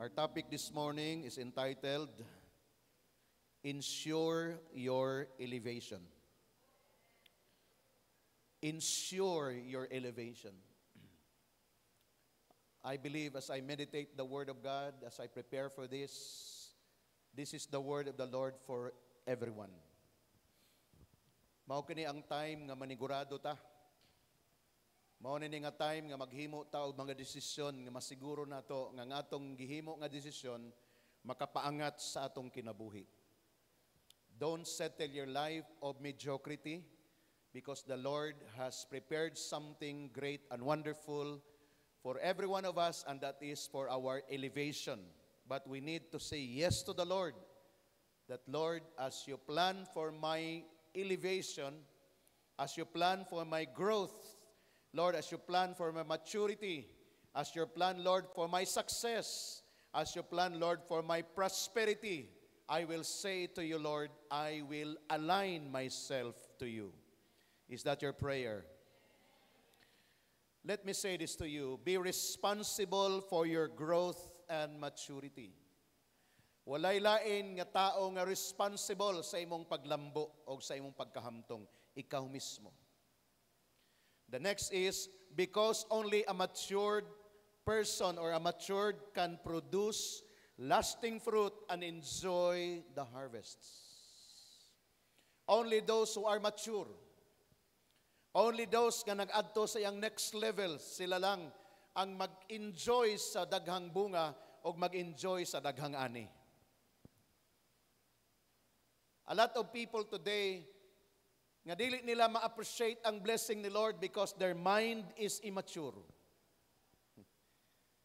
Our topic this morning is entitled, Ensure Your Elevation. Ensure your elevation. I believe as I meditate the Word of God, as I prepare for this is the Word of the Lord for everyone. Mao kini ang time nga manigurado ta. Mao ni nga time nga maghimo ta og mga desisyon nga masiguro nato nga atong gihimo nga desisyon makapaangat sa atong kinabuhi. Don't settle your life of mediocrity because the Lord has prepared something great and wonderful for every one of us, and that is for our elevation. But we need to say yes to the Lord. That Lord, as you plan for my elevation, as you plan for my growth, Lord, as you plan for my maturity, as you plan, Lord, for my success, as you plan, Lord, for my prosperity, I will say to you, Lord, I will align myself to you. Is that your prayer? Let me say this to you. Be responsible for your growth and maturity. Walay lain nga tao nga responsible sa imong paglambo o sa imong pagkahamtong. Ikaw mismo. The next is, because only a matured person or a matured can produce lasting fruit and enjoy the harvests. Only those who are mature, only those nga nag-adto sa iyang next level, sila lang ang mag-enjoy sa daghang bunga o mag-enjoy sa daghang ani. A lot of people today, nga dili nila ma-appreciate ang blessing ni Lord because their mind is immature.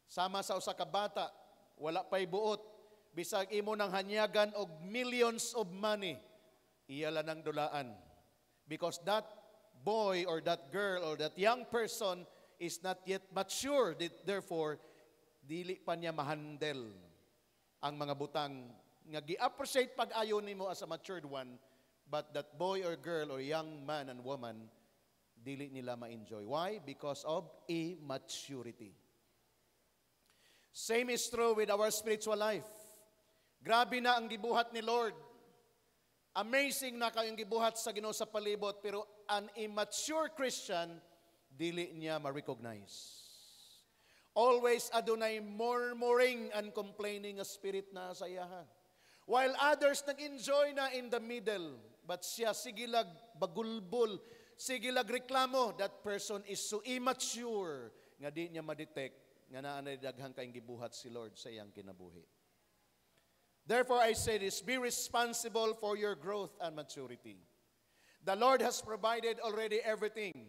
Sama sa usa ka bata, wala pa'y buot, bisag imo nang hanyagan og millions of money, iyala nang dulaan. Because that boy or that girl or that young person is not yet mature. Therefore, dili pa niya ma-handle ang mga butang nga gi-appreciate pag-ayo nimo as a matured one, but that boy or girl or young man and woman, dili nila ma-enjoy. Why? Because of immaturity. Same is true with our spiritual life. Grabe na ang gibuhat ni Lord. Amazing na kayong gibuhat sa Ginoo sa palibot, pero an immature Christian, dili niya ma-recognize. Always adunay murmuring and complaining a spirit na sa iyaha. While others nag-enjoy na in the middle, but siya sigilag bagulbol, sigilag reklamo, that person is so immature nga di niya ma-detect nga naanay daghang kaayong gibuhat si Lord sa iyang kinabuhi. Therefore, I say this, be responsible for your growth and maturity. The Lord has provided already everything.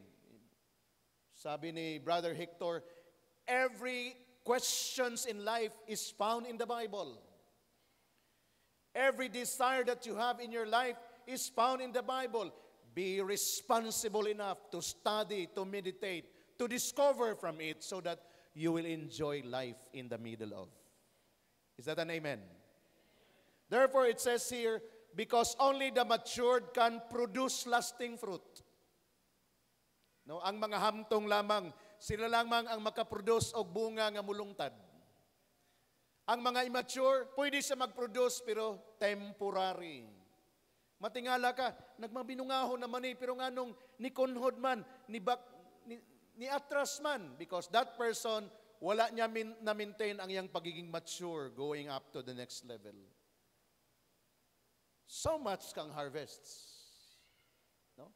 Sabi ni Brother Hector, every questions in life is found in the Bible. Every desire that you have in your life is found in the Bible. Be responsible enough to study, to meditate, to discover from it so that you will enjoy life in the middle of. Is that an amen? Therefore, it says here, because only the matured can produce lasting fruit. No, ang mga hamtong lamang, sila lamang ang makaproduce og bunga nga mulungtad. Ang mga immature, pwede siya mag-produce pero temporary. Matingala ka, nagmabinungaho naman pero nga nung ni kunhod man, ni atras man, because that person, wala niya na-maintain ang iyang pagiging mature going up to the next level. So much kang harvests. No?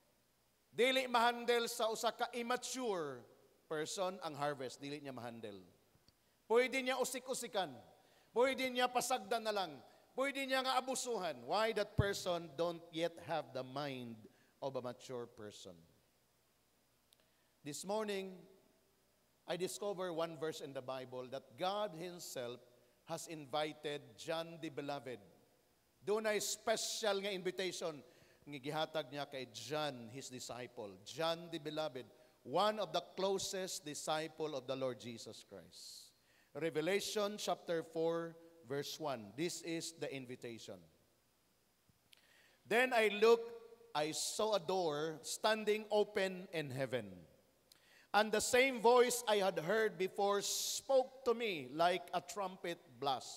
Dili ma-handle sa usa ka immature person ang harvest, dili niya ma-handle. Pwede niya usik-usikan. Pwede niya pasagdan na lang. Pwede niya nga abusuhan. Why? That person don't yet have the mind of a mature person. This morning, I discovered one verse in the Bible that God Himself has invited John the Beloved. Doon ay special nga invitation nga gihatag niya kay John, his disciple. John the Beloved, one of the closest disciple of the Lord Jesus Christ. Revelation chapter 4, verse 1. This is the invitation. Then I looked, I saw a door standing open in heaven. And the same voice I had heard before spoke to me like a trumpet blast.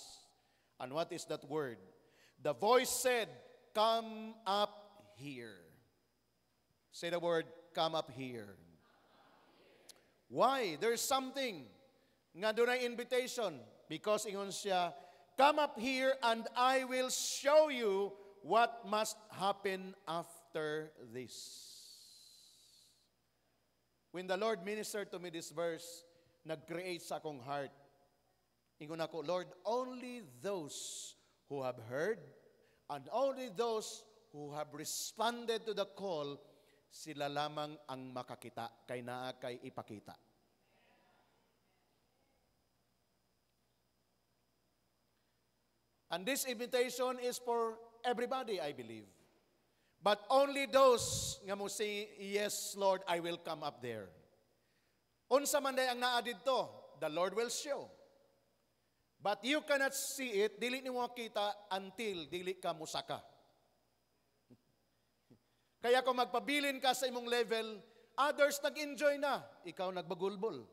And what is that word? The voice said, "Come up here." Say the word, "Come up here." Why? There's something nga doon ay invitation. Because ingon siya, "Come up here and I will show you what must happen after this." When the Lord ministered to me this verse, nag-create sa akong heart. Ingon ako, Lord, only those who have heard and only those who have responded to the call, sila lamang ang makakita, kay naa kay ipakita. And this invitation is for everybody, I believe. But only those nga mo say, "Yes, Lord, I will come up there." Unsa man day ang naa didto, the Lord will show. But you cannot see it, dili nimo makita until dili ka musaka. Kaya kung magpabilin ka sa imong level, others nag-enjoy na, ikaw nagbagulbol.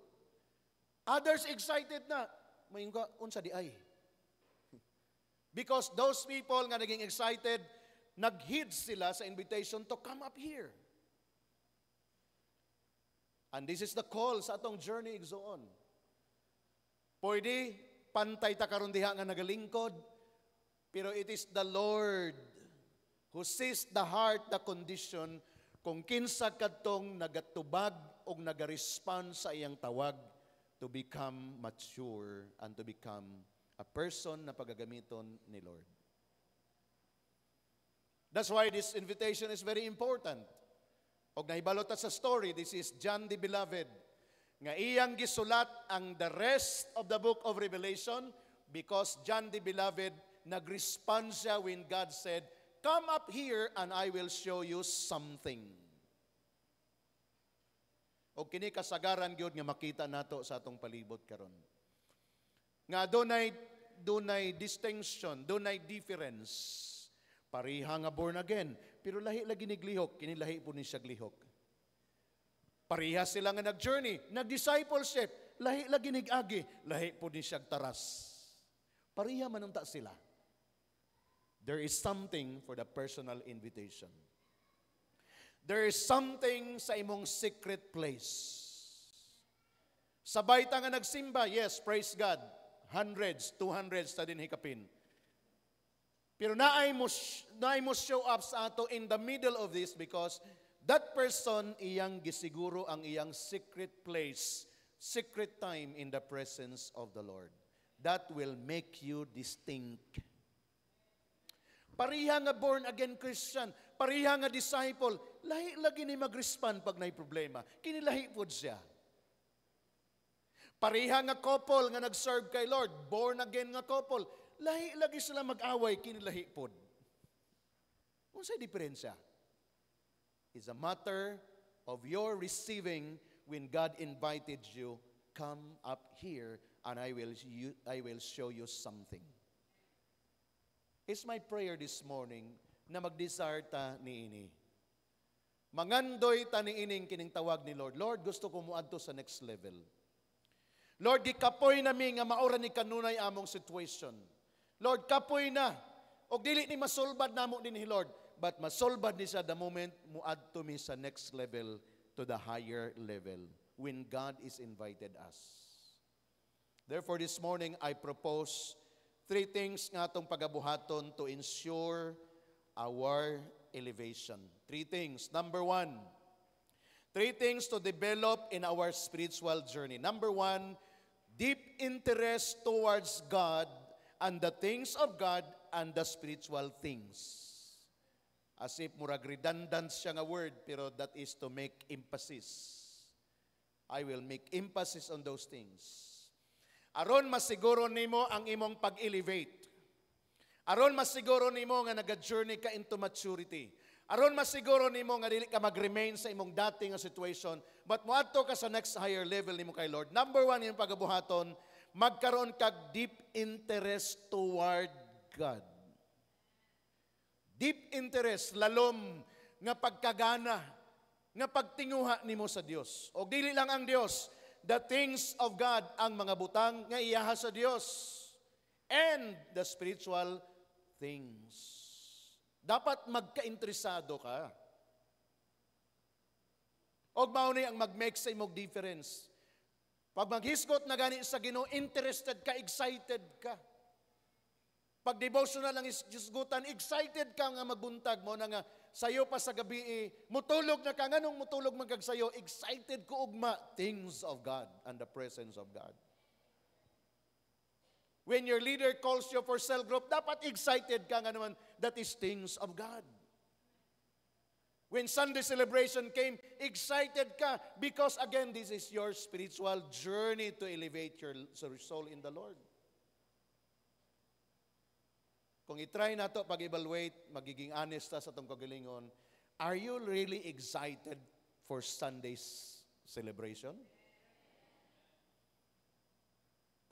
Others excited na, mayon ka unsa di ay. Because those people nga naging excited, nag-heed sila sa invitation to come up here. And this is the call sa atong journey igsoon. Pwede pantay ta karon diha nga nagalingkod, pero it is the Lord who sees the heart, the condition, kung kinsa kadtong nagatubag o nagarespond sa iyang tawag to become mature and to become a person na pagagamiton ni Lord. That's why this invitation is very important. Og nahibalot ta sa story, this is John the Beloved, nga iyang gisulat ang the rest of the book of Revelation because John the Beloved nag-respond siya when God said, "Come up here and I will show you something." Og kini kasagaran gyud nga makita nato sa atong palibot karon. Nga dunay distinction, dunay difference. Pariha nga born again, pero lahi lagi ni glihok, kini lahi po ni siya glihok. Pariha sila nga nag-journey, nag-discipleship, lahi lagi ni agi, lahi po ni siya taras. Pariha manunta sila. There is something for the personal invitation. There is something sa imong secret place. Sabay ta nga nagsimba, yes, praise God. Hundreds, 200s ta din hikapin. Pero naay mo show up sa ato in the middle of this because that person iyang gisiguro ang iyang secret place, secret time in the presence of the Lord. That will make you distinct. Pariha nga born again Christian, pariha nga disciple, lahi lagi ni mag-respond pag nay problema. Kini lahi pod siya. Pariha nga couple nga nag-serve kay Lord, born again nga couple, lahi lagi sila mag-away, kinilahi pod. Unsay diferensya? It's a matter of your receiving when God invited you, "Come up here and I will show you something." It's my prayer this morning na mag-desire ta niini. Mangandoy ta niining kining tawag ni Lord. Lord, gusto ko muadto sa next level. Lord, gikapoy nami nga maura ni kanunay among situation. Lord, kapoy na. O dili ni masolbad namo dinhi Lord, but masolbad ni sa the moment muadto mi sa next level to the higher level when God is invited us. Therefore this morning I propose 3 things nga atong pagabuhaton to ensure our elevation. 3 things. Number 1, 3 things to develop in our spiritual journey. Number 1, deep interest towards God and the things of God and the spiritual things. As if murag redundant siya nga word, pero that is to make emphasis. I will make emphasis on those things. Aron masiguro nimo ang imong pag-elevate. Aron masiguro nimo nga naga-journey ka into maturity. Aron masiguro nimo nga dili ka mag-remain sa imong dating nga situation, but moadto ka sa next higher level nimo kay Lord. Number 1 yung pagabuhaton, magkaroon kag deep interest toward God. Deep interest, lalom nga pagkagana nga pagtinguha nimo sa Dios. O dili lang ang Dios, the things of God ang mga butang nga iyaha sa Dios and the spiritual things. Dapat magkainteresado ka. Og mao ni ang mag-make sa imong difference. Pag maghisgot na gani sa Ginoo, interested ka, excited ka. Pag devotional ang isgutan, excited ka nga magbuntag mo na nga sayo pa sa gabi, mutulog na ka, nganong mutulog man kag sayo, excited ko ugma, things of God and the presence of God. When your leader calls you for cell group, dapat excited ka nga naman, that is things of God. When Sunday celebration came, excited ka because again, this is your spiritual journey to elevate your soul in the Lord. Kung itry na to pag-evaluate, magiging honest sa itong kagalingon, are you really excited for Sunday's celebration?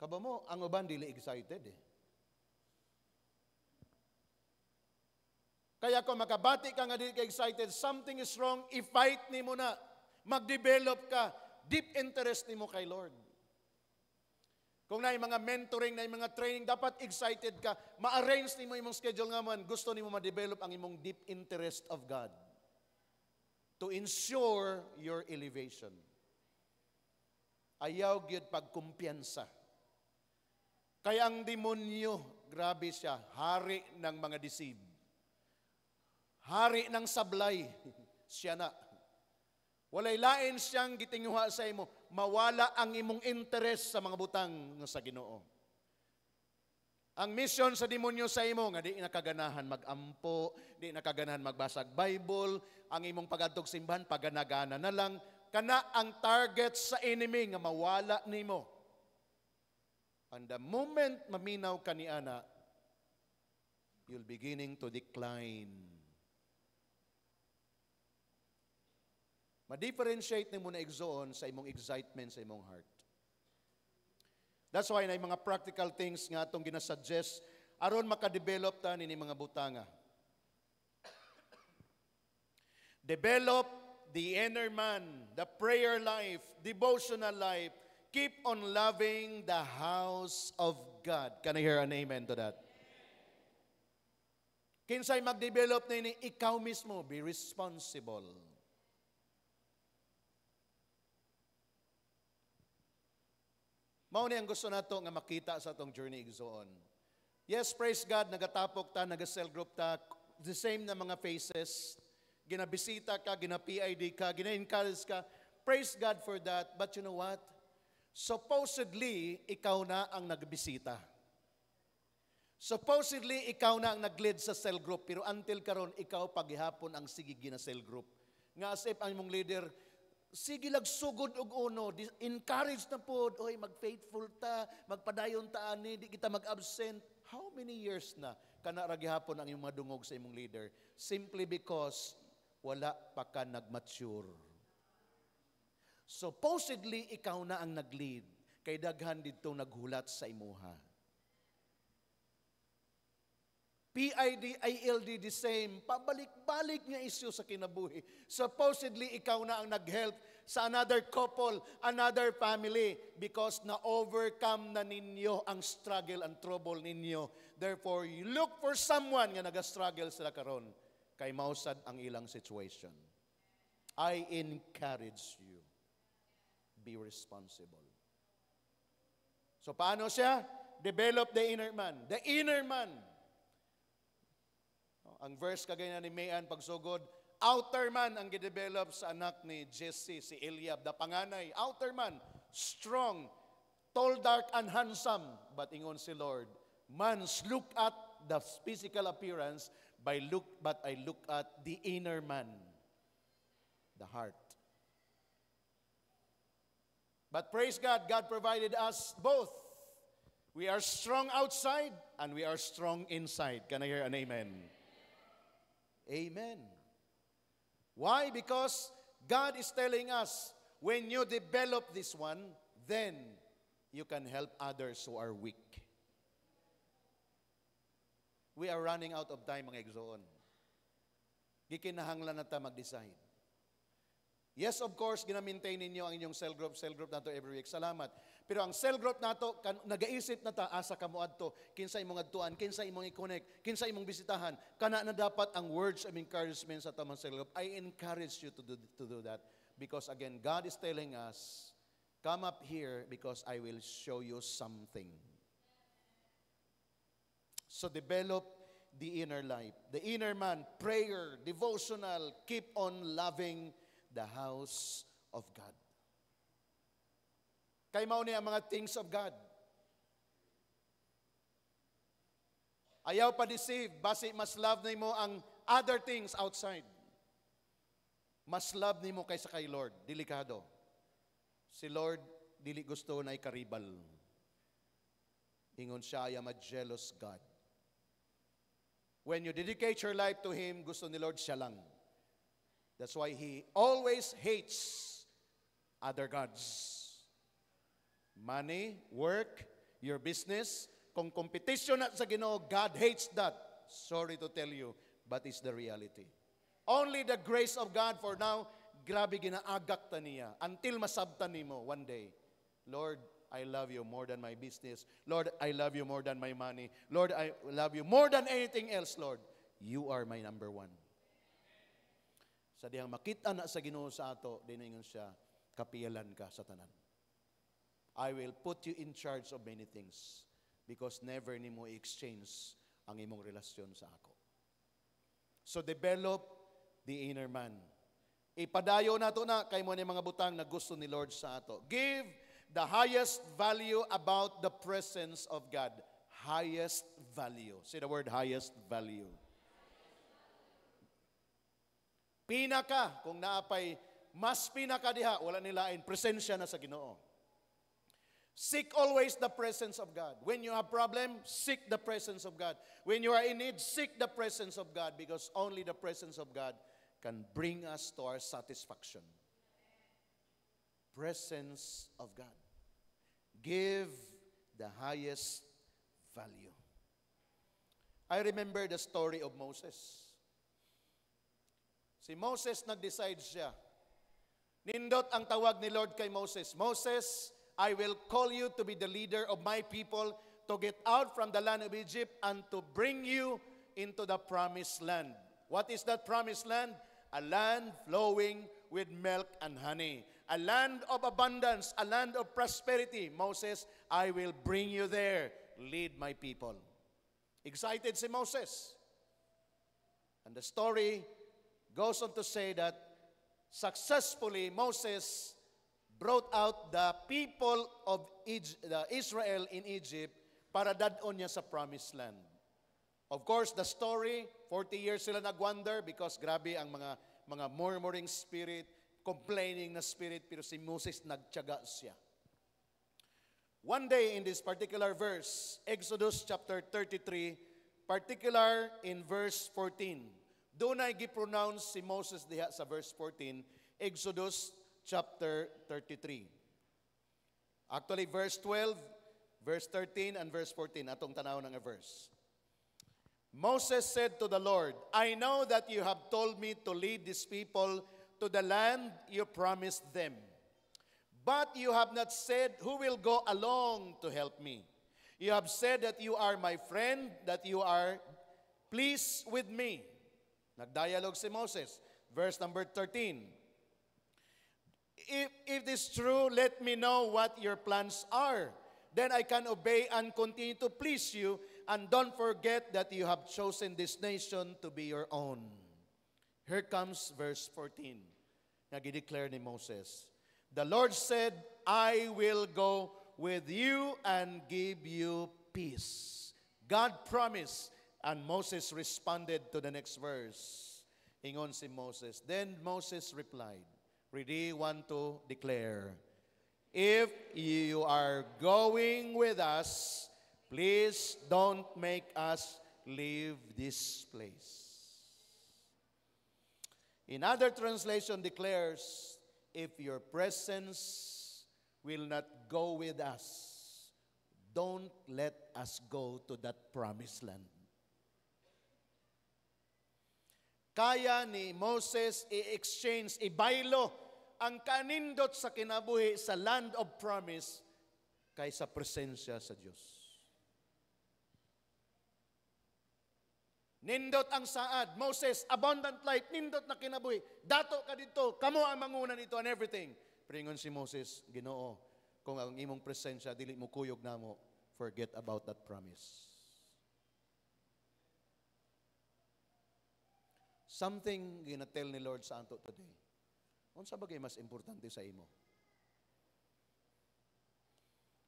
Kaba mo, ang uban dili excited eh. Kaya kung makabati ka nga dili ka excited, something is wrong, i-fight ni mo na, mag-develop ka, deep interest ni mo kay Lord. Kung na mga mentoring, na mga training, dapat excited ka. Ma-arrange ni mo imong schedule nga man. Gusto ni mo ma-develop ang imong deep interest of God to ensure your elevation. Ayaw gyud pagkumpiyansa. Kaya ang demonyo, grabe siya, hari ng mga deceive. Hari ng sablay, siya na. Walay lain siyang gitinguha sa imo, mawala ang imong interest sa mga butang sa Ginoo. Ang mission sa demonyo sa imo, nga di nakaganahan mag-ampo, di nakaganahan magbasag Bible, ang imong pagadtog simbahan, paganagana na lang, kana ang target sa enemy nga mawala nimo. And the moment maminaw ka ni ana, you'll beginning to decline. Ma-differentiate mo na exoon sa imong excitement sa imong heart. That's why na mga practical things nga atong ginasuggest aron makadevelop ta nini mga butanga. Develop the inner man, the prayer life, devotional life. Keep on loving the house of God. Can I hear an amen to that? Kinsay mag-develop nini, ikaw mismo, be responsible. Mao ni ang gusto nato nga makita sa atong journey igsoon. Yes, praise God, nagatapok ta, naga-cell group ta, the same na mga faces, ginabisita ka, gina-PID ka, gina-encourage ka. Praise God for that. But you know what? Supposedly, ikaw na ang nagbisita. Supposedly, ikaw na ang nag-lead sa cell group. Pero until karon, ikaw paghihapon ang sigig na cell group. Nga as if ang mong leader, sige lag sugod og uno, encourage na po, oy mag-faithful ta, magpadayon ta ani, di kita mag-absent. How many years na kana ra gihapon ang imong madungog sa imong leader? Simply because wala pa ka nag-mature. Supposedly ikaw na ang nag-lead, kay daghan didto naghulat sa imuha. PID, ILD, the same. Pabalik-balik nga isyu sa kinabuhi. Supposedly, ikaw na ang nag-help sa another couple, another family, because na-overcome na ninyo ang struggle and trouble ninyo. Therefore, you look for someone nga nag-struggle sila karon kay mausad ang ilang situation. I encourage you. Be responsible. So, paano siya? Develop the inner man. The inner man. Ang verse kagaya ni Mayan pagsugod, outer man ang gidevelop sa anak ni Jesse, si Eliab, the panganay. Outer man, strong, tall, dark, and handsome. But ingon si Lord, man's look at the physical appearance, but I look at the inner man, the heart. But praise God, God provided us both. We are strong outside and we are strong inside. Can I hear an amen? Amen. Why? Because God is telling us, when you develop this one, then you can help others who are weak. We are running out of time, mga igsoon. Gikinahanglan na ta mag-decide. Yes, of course, gina-maintain ninyo ang inyong cell group nato every week. Salamat. Pero ang cell group nato, nagaisip na ta, asa ka mo adto, kinsa imong adtuan, kinsa imong i-connect, kinsa imong bisitahan. Kana na dapat ang words of encouragement sa tamang cell group. I encourage you to do that. Because again, God is telling us, come up here because I will show you something. So develop the inner life. The inner man, prayer, devotional, keep on loving the house of God. Kay mao ni ang mga things of God. Ayaw pa deceive, basi mas love nimo ang other things outside. Mas love nimo kaysa kay Lord. Delikado. Si Lord, dili gusto na ikaribal. Ingon siya, I am a jealous God. When you dedicate your life to Him, gusto ni Lord siya lang. That's why He always hates other gods. Money, work, your business. Kung competition na sa Ginoo, God hates that. Sorry to tell you, but it's the reality. Only the grace of God for now, grabe ginaagak ta niya. Until masabtan nimo one day, Lord, I love you more than my business. Lord, I love you more than my money. Lord, I love you more than anything else, Lord. You are my number one. Sa dihang makita na sa Ginoo sa ato, diningon siya, kapiyalan ka sa tanan. I will put you in charge of many things because never nimo i-exchange ang imong relasyon sa ako. So develop the inner man. Ipadayo nato na kay mo ni mga butang na gusto ni Lord sa ato. Give the highest value about the presence of God. Highest value. Say the word highest value. Pinaka, kung naapay, mas pinaka diha, wala nilain, presensya na sa Ginoo. Seek always the presence of God. When you have problem, seek the presence of God. When you are in need, seek the presence of God because only the presence of God can bring us to our satisfaction. Presence of God. Give the highest value. I remember the story of Moses. Si Moses nag-decide siya. Nindot ang tawag ni Lord kay Moses. Moses, I will call you to be the leader of my people to get out from the land of Egypt and to bring you into the promised land. What is that promised land? A land flowing with milk and honey. A land of abundance, a land of prosperity. Moses, I will bring you there. Lead my people. Excited si Moses. And the story goes on to say that successfully Moses brought out the people of Israel in Egypt para dadon niya sa promised land. Of course, the story, 40 years sila nagwander because grabe ang mga murmuring spirit, complaining na spirit, pero si Moses nagtiyaga siya. One day in this particular verse, Exodus chapter 33, particular in verse 14, doon ay gipronounce si Moses diha sa verse 14, Exodus chapter 33. Actually, verse 12, verse 13, and verse 14, atong tanaw ng verse. Moses said to the Lord, I know that you have told me to lead these people to the land you promised them. But you have not said who will go along to help me. You have said that you are my friend, that you are pleased with me. Nagdialog si Moses. Verse number 13. If this is true, let me know what your plans are. Then I can obey and continue to please you. And don't forget that you have chosen this nation to be your own. Here comes verse 14. Nag-declare ni Moses. The Lord said, I will go with you and give you peace. God promised, and Moses responded to the next verse. Ingon si Moses. Then Moses replied, ready, one to declare, if you are going with us, please don't make us leave this place. Another translation declares, if your presence will not go with us, don't let us go to that promised land. Kaya ni Moses i-exchange, ibaylo ang kanindot sa kinabuhi sa land of promise kaysa presensya sa Diyos. Nindot ang saad, Moses, abundant life, nindot na kinabuhi. Dato ka dito, kamo ang manguna nito and everything. Pringon si Moses, Ginoo, kung ang imong presensya, dili mo kuyog namo, forget about that promise. Something ginatel ni Lord sa anto today. Unsa bagay mas importante sa imo?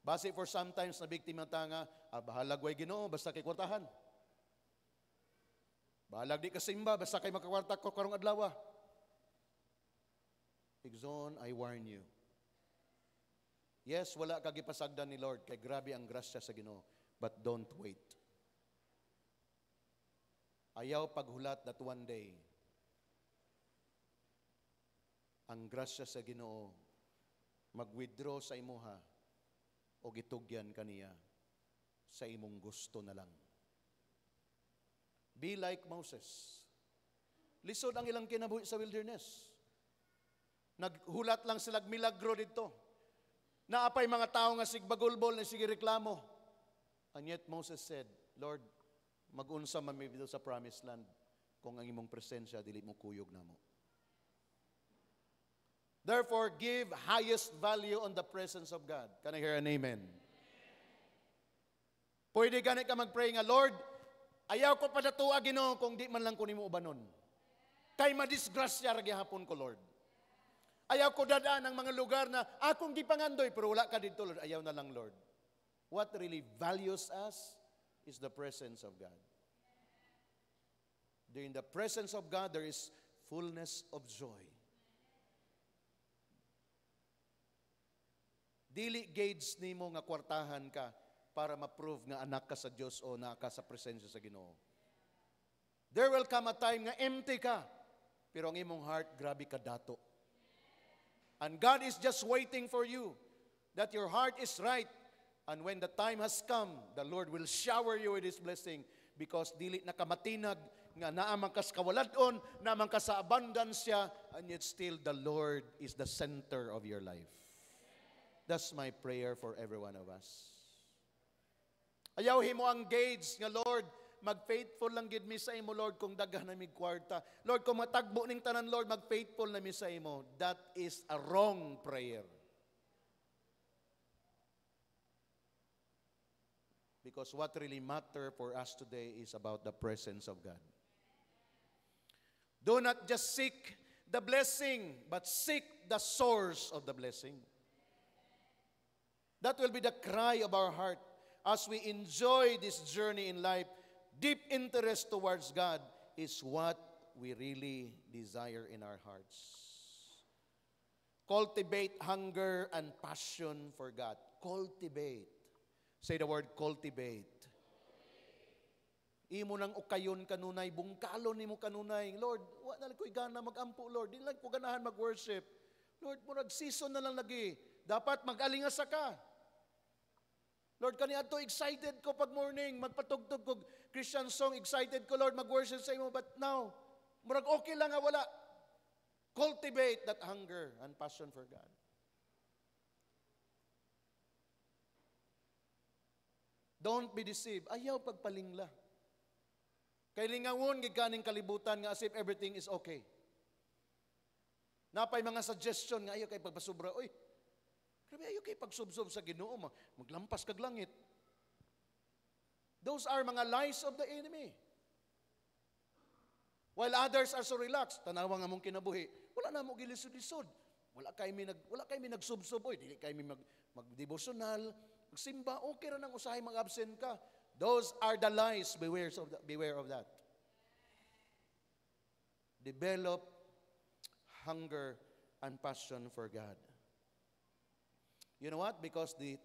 Base for sometimes na biktima ta nga, bahalag way Ginoo, basta kay kwartahan. Bahalag di ka simba, basta kay makakwarta ko karong adlaw. Igsoon, I warn you. Yes, wala ka gipasagdan ni Lord, kay grabe ang grasya sa Ginoo, but don't wait. Ayaw paghulat that one day, ang grasya sa Ginoo mag-withdraw sa imuha o gitugyan kaniya sa imong gusto na lang. Be like Moses. Lisod ang ilang kinabuhi sa wilderness. Naghulat lang sila milagro dito. Naapay mga tao nga sigbagulbol na sige reklamo. And yet Moses said, Lord, mag-unsa man mi dito sa promised land kung ang imong presensya dili mo kuyog namo. Therefore, give highest value on the presence of God. Can I hear an amen? Pwede gani ka mag-pray nga, Lord, ayaw ko padatua Ginoo kung di man lang ko nimo ubanon. Kay madisgrasya ra gihapon ko, Lord. Ayaw ko dadaan ang mga lugar na akong gipangandoy pero wala ka dito, Lord. Ayaw na lang, Lord. What really values us is the presence of God. In the presence of God, there is fullness of joy. Dili gauge nimo nga kwartahan ka para ma-prove nga anak ka sa Diyos o na ka sa presensya sa Ginoo. There will come a time nga empty ka, pero ang imong heart, grabe ka dato. And God is just waiting for you, that your heart is right. And when the time has come, the Lord will shower you with His blessing because dili nakamatinag nga naamang kas kawaladon, naamang ka sa abundansya, and yet still the Lord is the center of your life. That's my prayer for every one of us. Ayaw himo ang gauge nga, Lord, mag-faithful lang gid mi sa imo, Lord, kung daghan na mig kwarta. Lord, kung matagbo ning tanan, Lord, mag-faithful na mi sa imo. That is a wrong prayer. Because what really matter for us today is about the presence of God. Do not just seek the blessing, but seek the source of the blessing. That will be the cry of our heart as we enjoy this journey in life. Deep interest towards God is what we really desire in our hearts. Cultivate hunger and passion for God. Cultivate. Say the word cultivate. Imo nang ukayon kanunay, bungkalon nimo kanunay. Lord, wa na lang ko'y gana mag-ampo, Lord. Di lang ko ganahan mag-worship. Lord, murag season na lang lagi. Dapat mag-alingasa ka. Lord, kaniadto excited ko pag morning, magpatugtog ko Christian song, excited ko, Lord, mag-worship sa imo. But now, murag okay lang nga wala. Cultivate that hunger and passion for God. Don't be deceived. Ayaw pagpalingla. Kay lingawon giganing kalibutan nga as if everything is okay. Napay mga suggestion nga ayaw kay pagpasubra. Oy, grabe ayaw kay pagsubsob sa Ginoo, maglampas kag langit. Those are mga lies of the enemy. While others are so relaxed, tanawa nga mong kinabuhi, wala na mo gilisod-lisod. Wala kay mi nagsubsob, oy, dili kay mi magdevotional, magsimba, okay ra nang usahay mag-absent ka. Those are the lies. Beware of that. Develop hunger and passion for God. You know what? Because the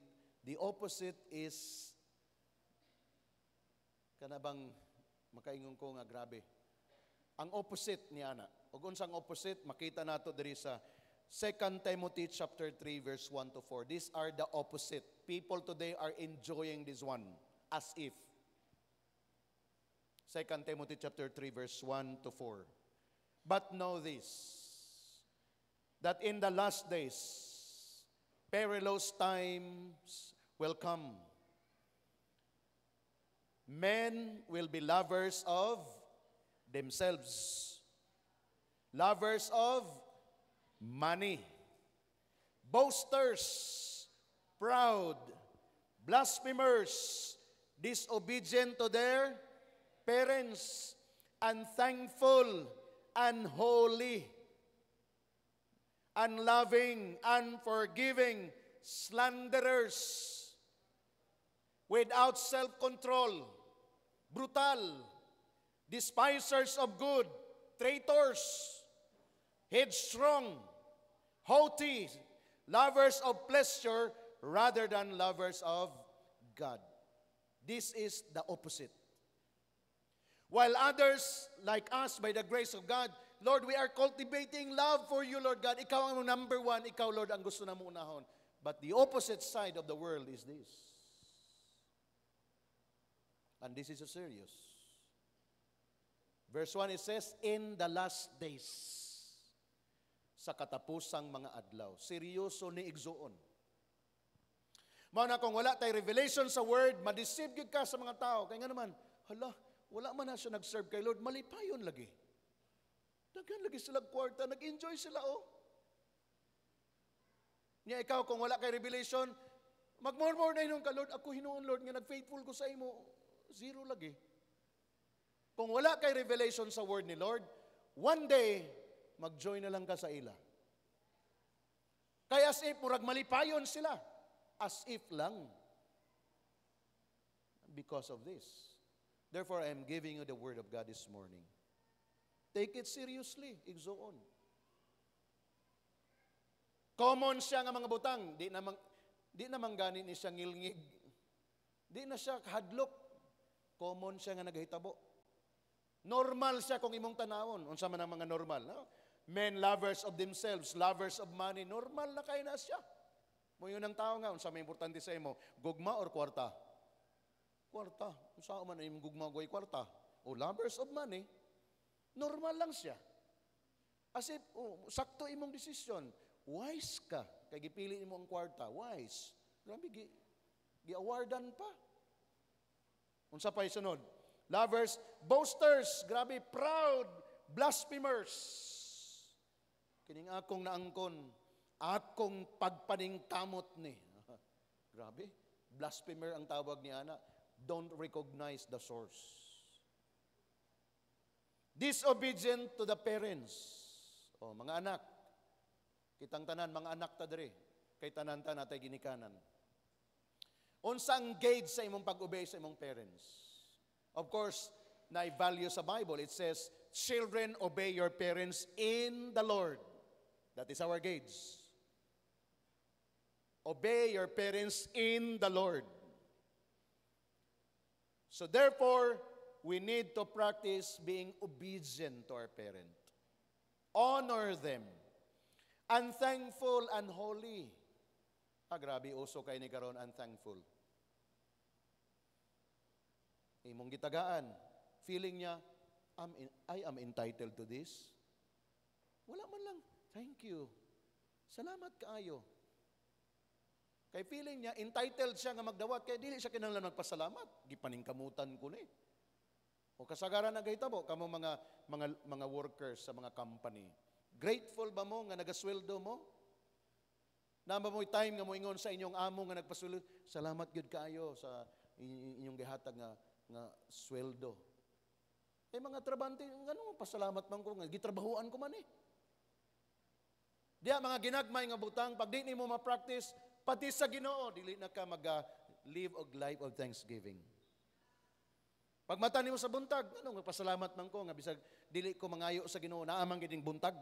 opposite is kanabang makaingon ko nga grabe. Ang opposite ni ana. Ug unsang opposite makita nato diri sa 2 Timothy chapter 3 verse 1 to 4. These are the opposite. People today are enjoying this one as if. 2 Timothy chapter 3 verse 1 to 4. But know this, that in the last days, perilous times will come. Men will be lovers of themselves, lovers of money, boasters, proud, blasphemers, disobedient to their parents, unthankful, unholy, unloving, unforgiving, slanderers, without self-control, brutal, despisers of good, traitors, headstrong, haughty, lovers of pleasure rather than lovers of God. This is the opposite. While others, like us, by the grace of God, Lord, we are cultivating love for you, Lord God. Ikaw ang number one. Ikaw, Lord, ang gusto na mo unahon. But the opposite side of the world is this. And this is so serious. Verse 1, it says, in the last days, sa katapusang mga adlaw. Seryoso ni igsuon. Mao na kung wala tay revelation sa word, madeceive gyud ka sa mga tao. Kaya nga naman, hala, wala man na siya nag-serve kay Lord, malipayon lagi. Daghan lagi sila kwarta, nag-enjoy sila, oh. Niya ikaw, kung wala kay revelation, magmurmur na hinong ka, Lord, ako hinuon, Lord, nga nag-faithful ko sa imo. Zero lagi. Kung wala kay revelation sa word ni Lord, one day, mag-join na lang ka sa ila. Kaya as if, murag malipayon sila. As if lang. Because of this. Therefore, I am giving you the word of God this morning. Take it seriously. Igsoon. Common siya nga mga butang. Di namang ganin ni siya ngilngig. Di na siya kahadlok. Common siya nga naghitabo. Normal siya kung imong tanawon. Unsa man ang mga normal. No? Men lovers of themselves, lovers of money. Normal na kayo na siya. Mo yun ang tao nga. Unsa may importante sa imo? Gugma or kwarta? Kwarta. Unsa man ang imong gugma goy kwarta? O lovers of money. Normal lang siya. As if, sakto imong desisyon. Wise ka. Kaya gipili mo ang kwarta. Wise. Grabe, gi-awardan pa. Unsa pa isunod? Lovers, boasters, grabe, proud, blasphemers. Kining akong naangkon, akong pagpaningkamot ni. Grabe, blasphemer ang tawag ni Ana. Don't recognize the source. Disobedient to the parents. O, mga anak. Kitang tanan, mga anak ta diri. Kay tanan-tan natay ginikanan. Unsa ang gauge sa imong pag-obey sa imong parents? Of course, na-value sa Bible, it says, children, obey your parents in the Lord. That is our gauge. Obey your parents in the Lord. So therefore, we need to practice being obedient to our parent. Honor them. Unthankful and holy. Grabe, uso kayo ni karon unthankful. Imong gitagaan, feeling niya, I am entitled to this. Wala man lang, thank you. Salamat kaayo. Kay feeling niya, entitled siya nga magdawat, kaya dili siya kinahanglan magpasalamat. Gipaningkamutan ko ni. O kasagaran na gahitabo, kamo mga workers sa mga company. Grateful ba mo nga nagasweldo mo? Namba mo'y time nga mo ingon sa inyong amo nga nagpasweldo, salamat gyud kaayo sa inyong gihatag nga sweldo. Mga trabante, ganun, pasalamat man ko, gitrabahuan ko man eh. Diya, mga ginagmay nga butang, pag di ni mo ma-practice, pati sa Ginoo, dili na ka mag-live a life of thanksgiving. Pag mata ni mo sa buntag, pasalamat man ko, nga bisag dili ko mangayo sa Ginoo, naamang gining buntag.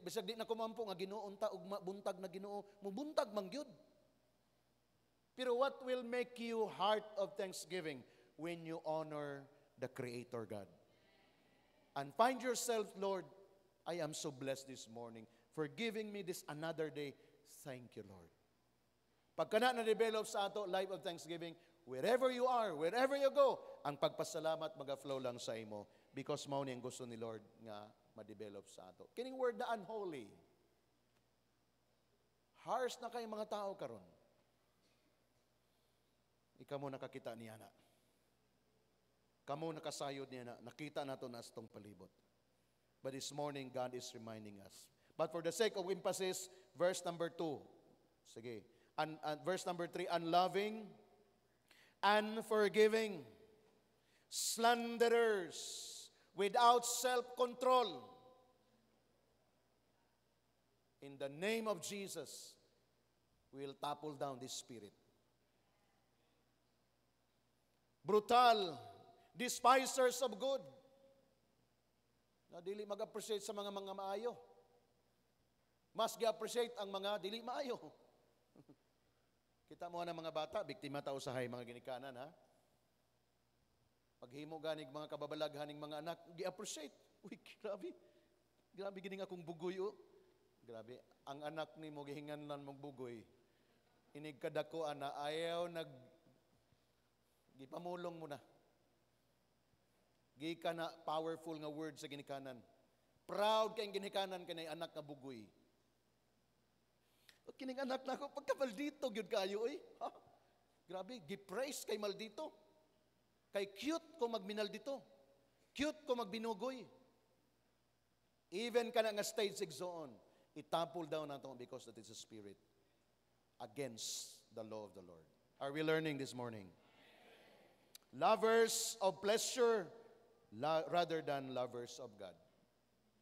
Bisag di na kumampo, nga Ginoo, unta, ugma, buntag na Ginoo, mubuntag man gyud. Pero what will make you heart of thanksgiving? When you honor the Creator God. And find yourself, Lord, I am so blessed this morning for giving me this another day. Thank you, Lord. Pagka na-develop sa ato, life of thanksgiving, wherever you are, wherever you go, ang pagpasalamat mag-flow lang sa imo. because mao ni ang gusto ni Lord nga ma-develop sa ato. Kining word na unholy. Harsh na kay mga tao karon. Ikaw mo nakakita niya na. Kamo nakasayod niya na. Nakita nato na sa tong palibot. But this morning, God is reminding us. But for the sake of emphasis, verse number 2. Sige. Verse number 3, unloving, unforgiving, slanderers, without self-control. In the name of Jesus, we will topple down this spirit. Brutal, despisers of good, na dili mag-appreciate sa mga maayo. Mas gi-appreciate ang mga dili maayo. Kita mo na mga bata, biktima ta usahay mga ginikanan, ha? Paghimo ganig mga kababalaghaning mga anak, gi-appreciate. Uy, grabe. Grabe gining akong bugoy, oh. Grabe. Ang anak ni mo gihinganlan mong bugoy. Inig kadako ana ayaw gipamulong mo na. Gi ka na powerful nga word sa ginikanan. Proud kayong ginikanan kanay anak nga bugoy. O kining anak na ako, pagka maldito, gyud kayo, eh. Ha? Grabe, gi-praise kay maldito. Kay cute ko magminaldito. Cute ko magbinugoy. Even ka na nga stage exoon, itapol down nato because that is a spirit against the law of the Lord. Are we learning this morning? Lovers of pleasure rather than lovers of God.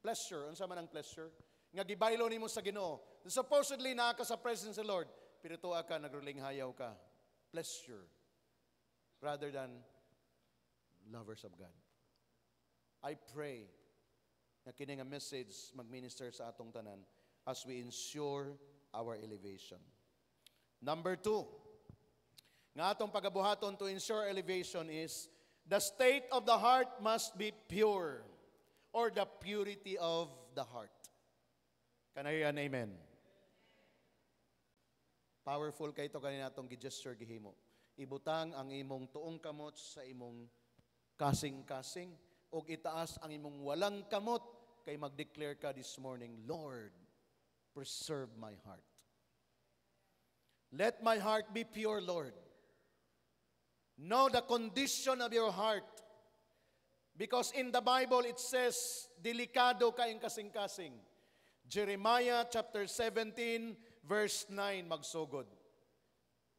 Pleasure, unsa man ang pleasure? Nga gibaylo nimo sa Ginoo. Supposedly naa ka sa presence of the Lord, pero tuwa ka nagrulinghayaw ka. Pleasure rather than lovers of God. I pray na kini nga message magminister sa atong tanan as we ensure our elevation. Number 2, nga atong pagabuhaton to ensure elevation is the state of the heart must be pure, or the purity of the heart. Kanayan, amen. Powerful kay ito kanina itong gesture gihimo. Ibutang ang imong tuong kamot sa imong kasing-kasing o itaas ang imong walang kamot kay mag-declare ka this morning, Lord, preserve my heart. Let my heart be pure, Lord. Know the condition of your heart. Because in the Bible it says, delikado kayong kasing-kasing. Jeremiah chapter 17, verse 9, magsugod.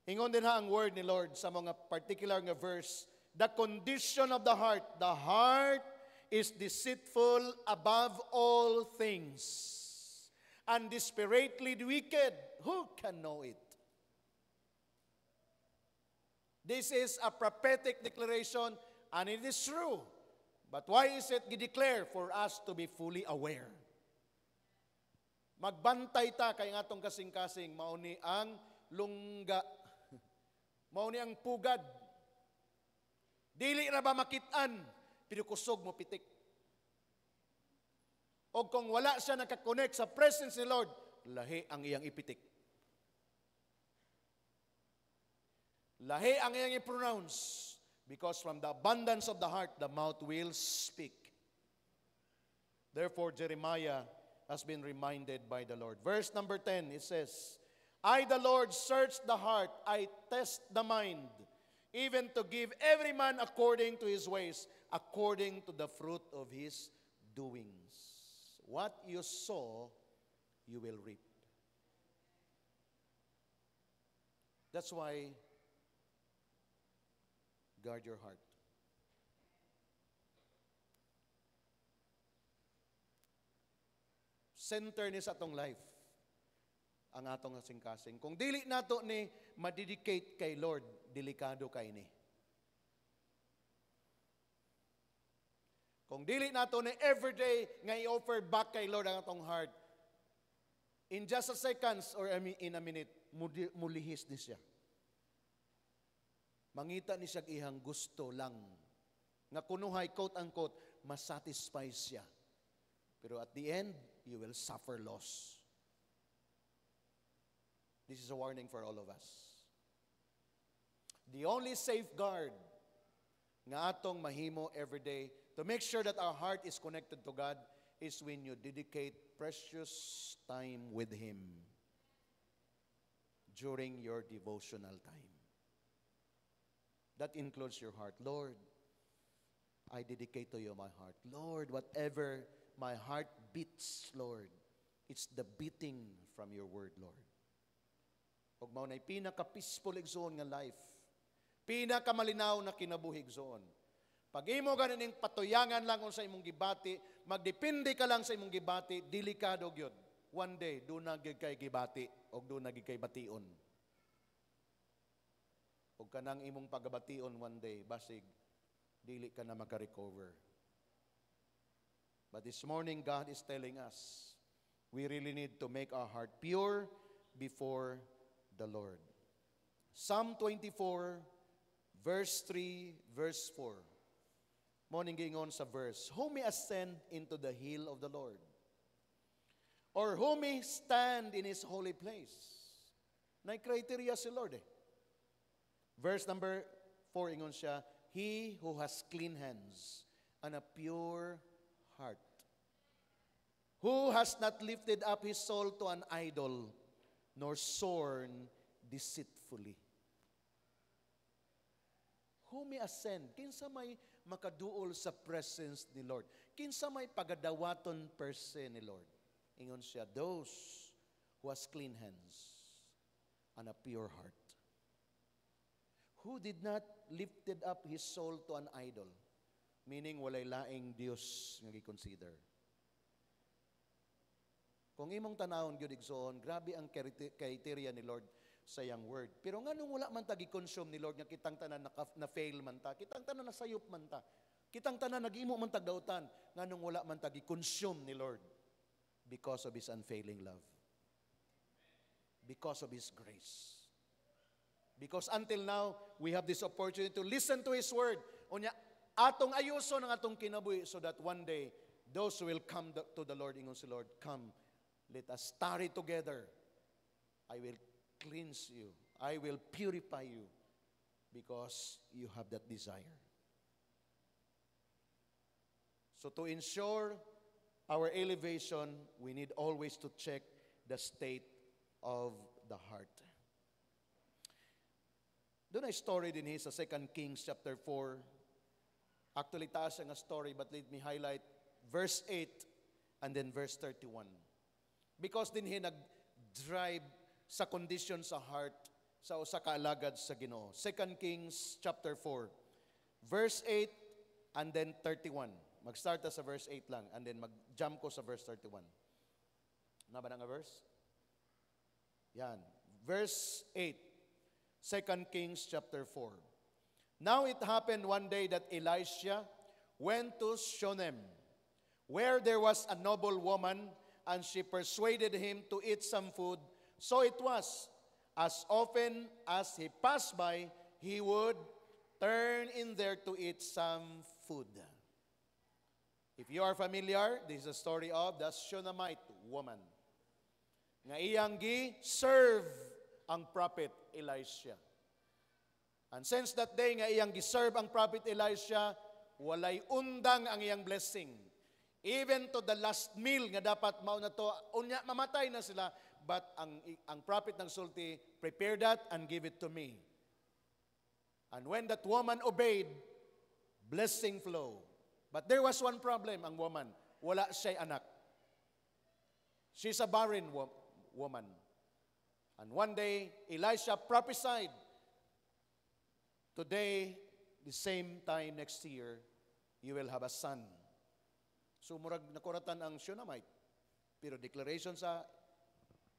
Ingon din ha ang word ni Lord sa mga particular nga verse. The condition of the heart is deceitful above all things, and desperately wicked. Who can know it? This is a prophetic declaration, and it is true. But why is it declared? For us to be fully aware. Magbantay ta kay atong kasing-kasing, mauni ang lungga, mauni ang pugad. Dili na ba makitaan, pero kusog mo pitik. O kung wala siya nakakonect sa presence ni Lord, lahi ang iyang ipitik. Lahi ang iyang i-pronounce. Because from the abundance of the heart, the mouth will speak. Therefore, Jeremiah has been reminded by the Lord. Verse number 10, it says, I, the Lord, search the heart, I test the mind, even to give every man according to his ways, according to the fruit of his doings. What you sow, you will reap. That's why, guard your heart. Center ni sa atong life ang atong kasing-kasing. Kung dili nato ni madedicate kay Lord, delikado kay ni. Kung dili nato ni everyday nga i-offer back kay Lord ang atong heart, in just a seconds or in a minute, mulihis ni siya. Mangita ni siya ihang gusto lang. Nga kunuhay, quote-unquote, masatisfy siya. Pero at the end, you will suffer loss. This is a warning for all of us. The only safeguard nga atong mahimo every day to make sure that our heart is connected to God is when you dedicate precious time with Him during your devotional time. That includes your heart. Lord, I dedicate to you my heart. Lord, whatever my heart beats, Lord, it's the beating from your word, Lord. Ug mao nay pinaka-peaceful igsoon nga life. Pinaka-malinaw na kinabuhi igsoon. Pag imo ganing patuyangan lang unsa imong gibati, magdepende ka lang sa imong gibati, delikado gyud. One day, do na gyud kay gibati o do na gyud kay bation. O kanang imong pagabation one day, basig, dili ka na maka-recover. But this morning, God is telling us, we really need to make our heart pure before the Lord. Psalm 24, verse 3, verse 4. Morning gingon sa verse, who may ascend into the hill of the Lord? Or who may stand in His holy place? Nay criteria si Lord eh. Verse number 4, ingon siya, he who has clean hands and a pure heart, who has not lifted up his soul to an idol, nor sworn deceitfully. Who may ascend? Kinsa may makaduol sa presence ni Lord? Kinsa may pagadawaton per se ni Lord? Ingon siya, those who has clean hands and a pure heart. Who did not lifted up his soul to an idol? Meaning, walay laing Diyos nga gi-consider. Kung imong tanawon gyud igsoon, grabe ang criteria ni Lord sa yang word. Pero nganong wala man ta gi-consume ni Lord nga kitang tanan na fail man ta, kitang tanan na sayop man ta, kitang tanan nag-imo man tag dautan, nganong wala man ta gi-consume ni Lord because of His unfailing love. Because of His grace. Because until now, we have this opportunity to listen to His word. Unya, atong ayuso ng atong kinabuhi so that one day, those who will come to the Lord, ingon si Lord, come, let us tarry together. I will cleanse you. I will purify you because you have that desire. So to ensure our elevation, we need always to check the state of the heart. Doon ay story din sa 2 Kings chapter 4. Actually, taas siya nga story, but let me highlight verse 8 and then verse 31. Because din nag-drive sa condition sa heart sa usa ka alagad sa Ginoo. 2 Kings chapter 4, verse 8 and then 31. Mag-start sa verse 8 lang and then mag-jump ko sa verse 31. Na ba nga verse? Yan. Verse 8. 2 Kings chapter 4. Now it happened one day that Elisha went to Shunem, where there was a noble woman, and she persuaded him to eat some food. So it was, as often as he passed by, he would turn in there to eat some food. If you are familiar, this is a story of the Shunammite woman. Nga iyang gi-serve ang prophet Elisha. And since that day nga iyang giserve ang prophet Elisha, walay undang ang iyang blessing. Even to the last meal nga dapat mao na to, unya mamatay na sila, but ang prophet ng sulti, prepare that and give it to me. And when that woman obeyed, blessing flow. But there was one problem, ang woman, wala siya anak. She's a barren woman. And one day, Elisha prophesied, today, the same time next year, you will have a son. So murag nakuratan ang Shunammite. Pero declaration sa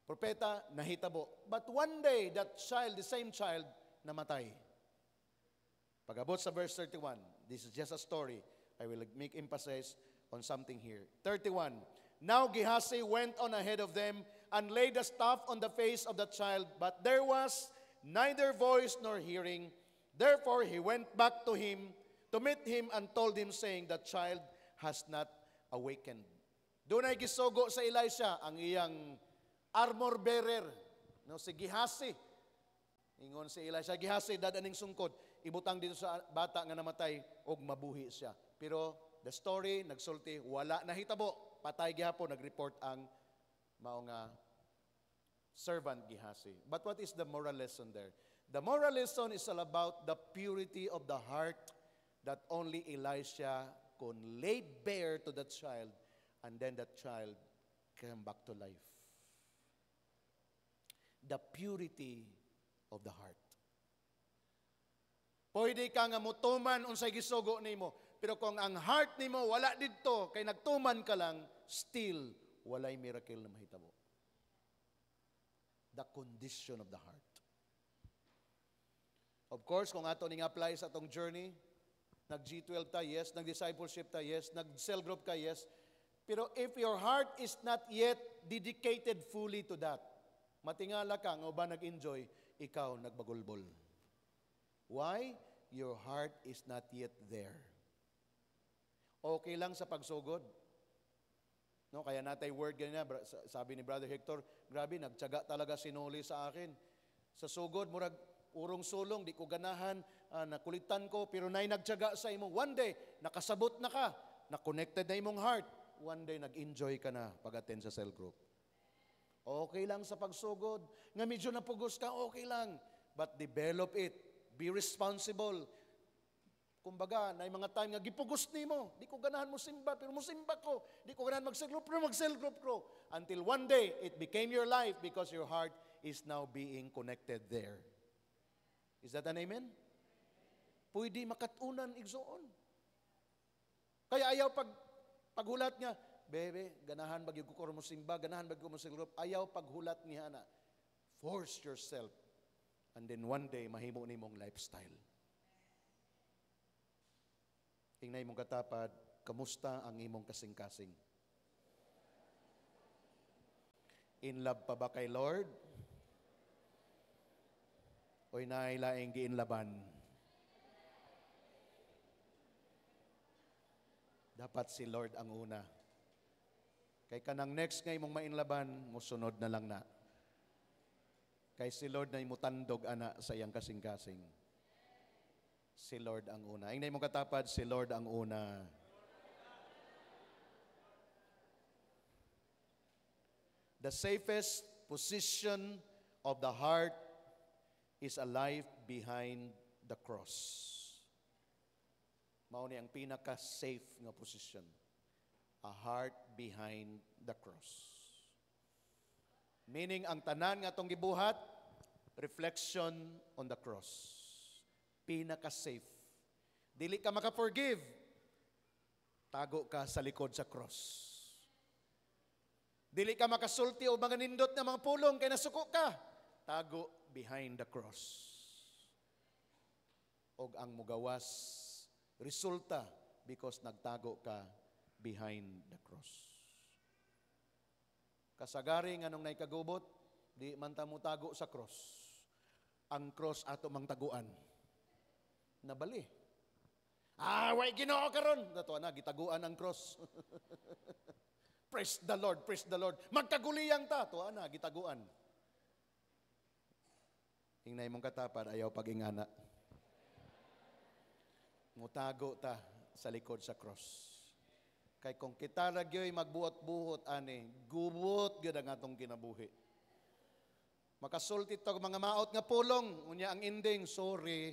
propeta, nahitabo. But one day, that child, the same child, namatay. Pag-abot sa verse 31, this is just a story. I will make emphasis on something here. 31. Now Gehazi went on ahead of them and laid the staff on the face of the child, but there was neither voice nor hearing. Therefore he went back to him to meet him and told him, saying, the child has not awakened. Doon ay gisugo sa Elisha ang iyang armor bearer, no, si Gehazi. Ingon si Elisha, Gehazi, dadaning sungkod. ibutang dito sa bata nga namatay og mabuhi siya. Pero the story nagsulti wala nahitabo, patay gihapon nag-report ang mao nga servant gihasi. But what is the moral lesson there? The moral lesson is all about the purity of the heart that only Elisha could lay bare to that child, and then that child came back to life. The purity of the heart. Pwede ka nga mutuman unsay gisugo nimo, pero kung ang heart nimo wala didto kay nagtuman ka lang, still walay miracle na mahitabo. The condition of the heart. Of course, kung ato ning apply sa atong journey, nag-G12 ta, yes. Nag-discipleship ta, yes. Nag-cell group ka, yes. Pero if your heart is not yet dedicated fully to that, matingala ka, nga ba nag-enjoy, ikaw nagbagulbol. Why? Your heart is not yet there. Okay lang sa pagsugod. No, kaya natay word ganyan, sabi ni Brother Hector, grabe, nagtiyaga talaga sinuli sa akin. Sa sugod, murag, urong sulong, di ko ganahan, nakulitan ko, pero na'y nagtiyaga sa imo. One day, nakasabot na ka, na-connected na imong heart. One day, nag-enjoy ka na pag-attend sa cell group. Okay lang sa pagsugod. Nga medyo napugos ka, okay lang. But develop it. Be responsible. Kumbaga, na mga time nga, gipugos nimo. Di ko ganahan mo simba, pero mo simba ko. Di ko ganahan mag-cell group, pero mag-cell group ko. Until one day, it became your life because your heart is now being connected there. Is that an amen? Pwede makatunan igsoon. Kaya ayaw paghulat niya, bebe, ganahan bagyog ko mo simba, ganahan bagyog mo group. Ayaw paghulat niya na. Force yourself. And then one day, mahimo ni mong lifestyle. Tingnan mong katapad, kamusta ang imong kasing-kasing? In love pa ba kay Lord? Oy nailaing giinlaban. Dapat si Lord ang una. Kay kanang next nga imong mainlaban, musunod na lang na. Kay si Lord na imutandog ana sa iyang kasing-kasing. Si Lord ang una. Ingay mong katapad, si Lord ang una. The safest position of the heart is a life behind the cross. Mao ni ang pinaka-safe nga position. A heart behind the cross. Meaning, ang tanan nga itong gibuhat, reflection on the cross. Pinaka-safe. Dili ka maka-forgive, tago ka sa likod sa cross. Dili ka makasulti o mga nindot na mga pulong kay nasuko ka, tago behind the cross. Og ang mugawas, resulta because nagtago ka behind the cross. Kasagari nga nung naikagubot, di man ta mo tago sa cross. Ang cross ato mang taguan. Nabali. Way Ginoo karon. Dato na gitaguan ang cross. Praise the Lord, praise the Lord. Magkaguliyang ta, to ana gitaguan. Hingnay mong katapad ayaw pag-ingana. Mutago ta sa likod sa cross. Kay kung kita ragyoy magbuot-buhot ani, gubot gyud ang atong kinabuhi. Makasulti to mga maot nga pulong, unya ang ending, sorry.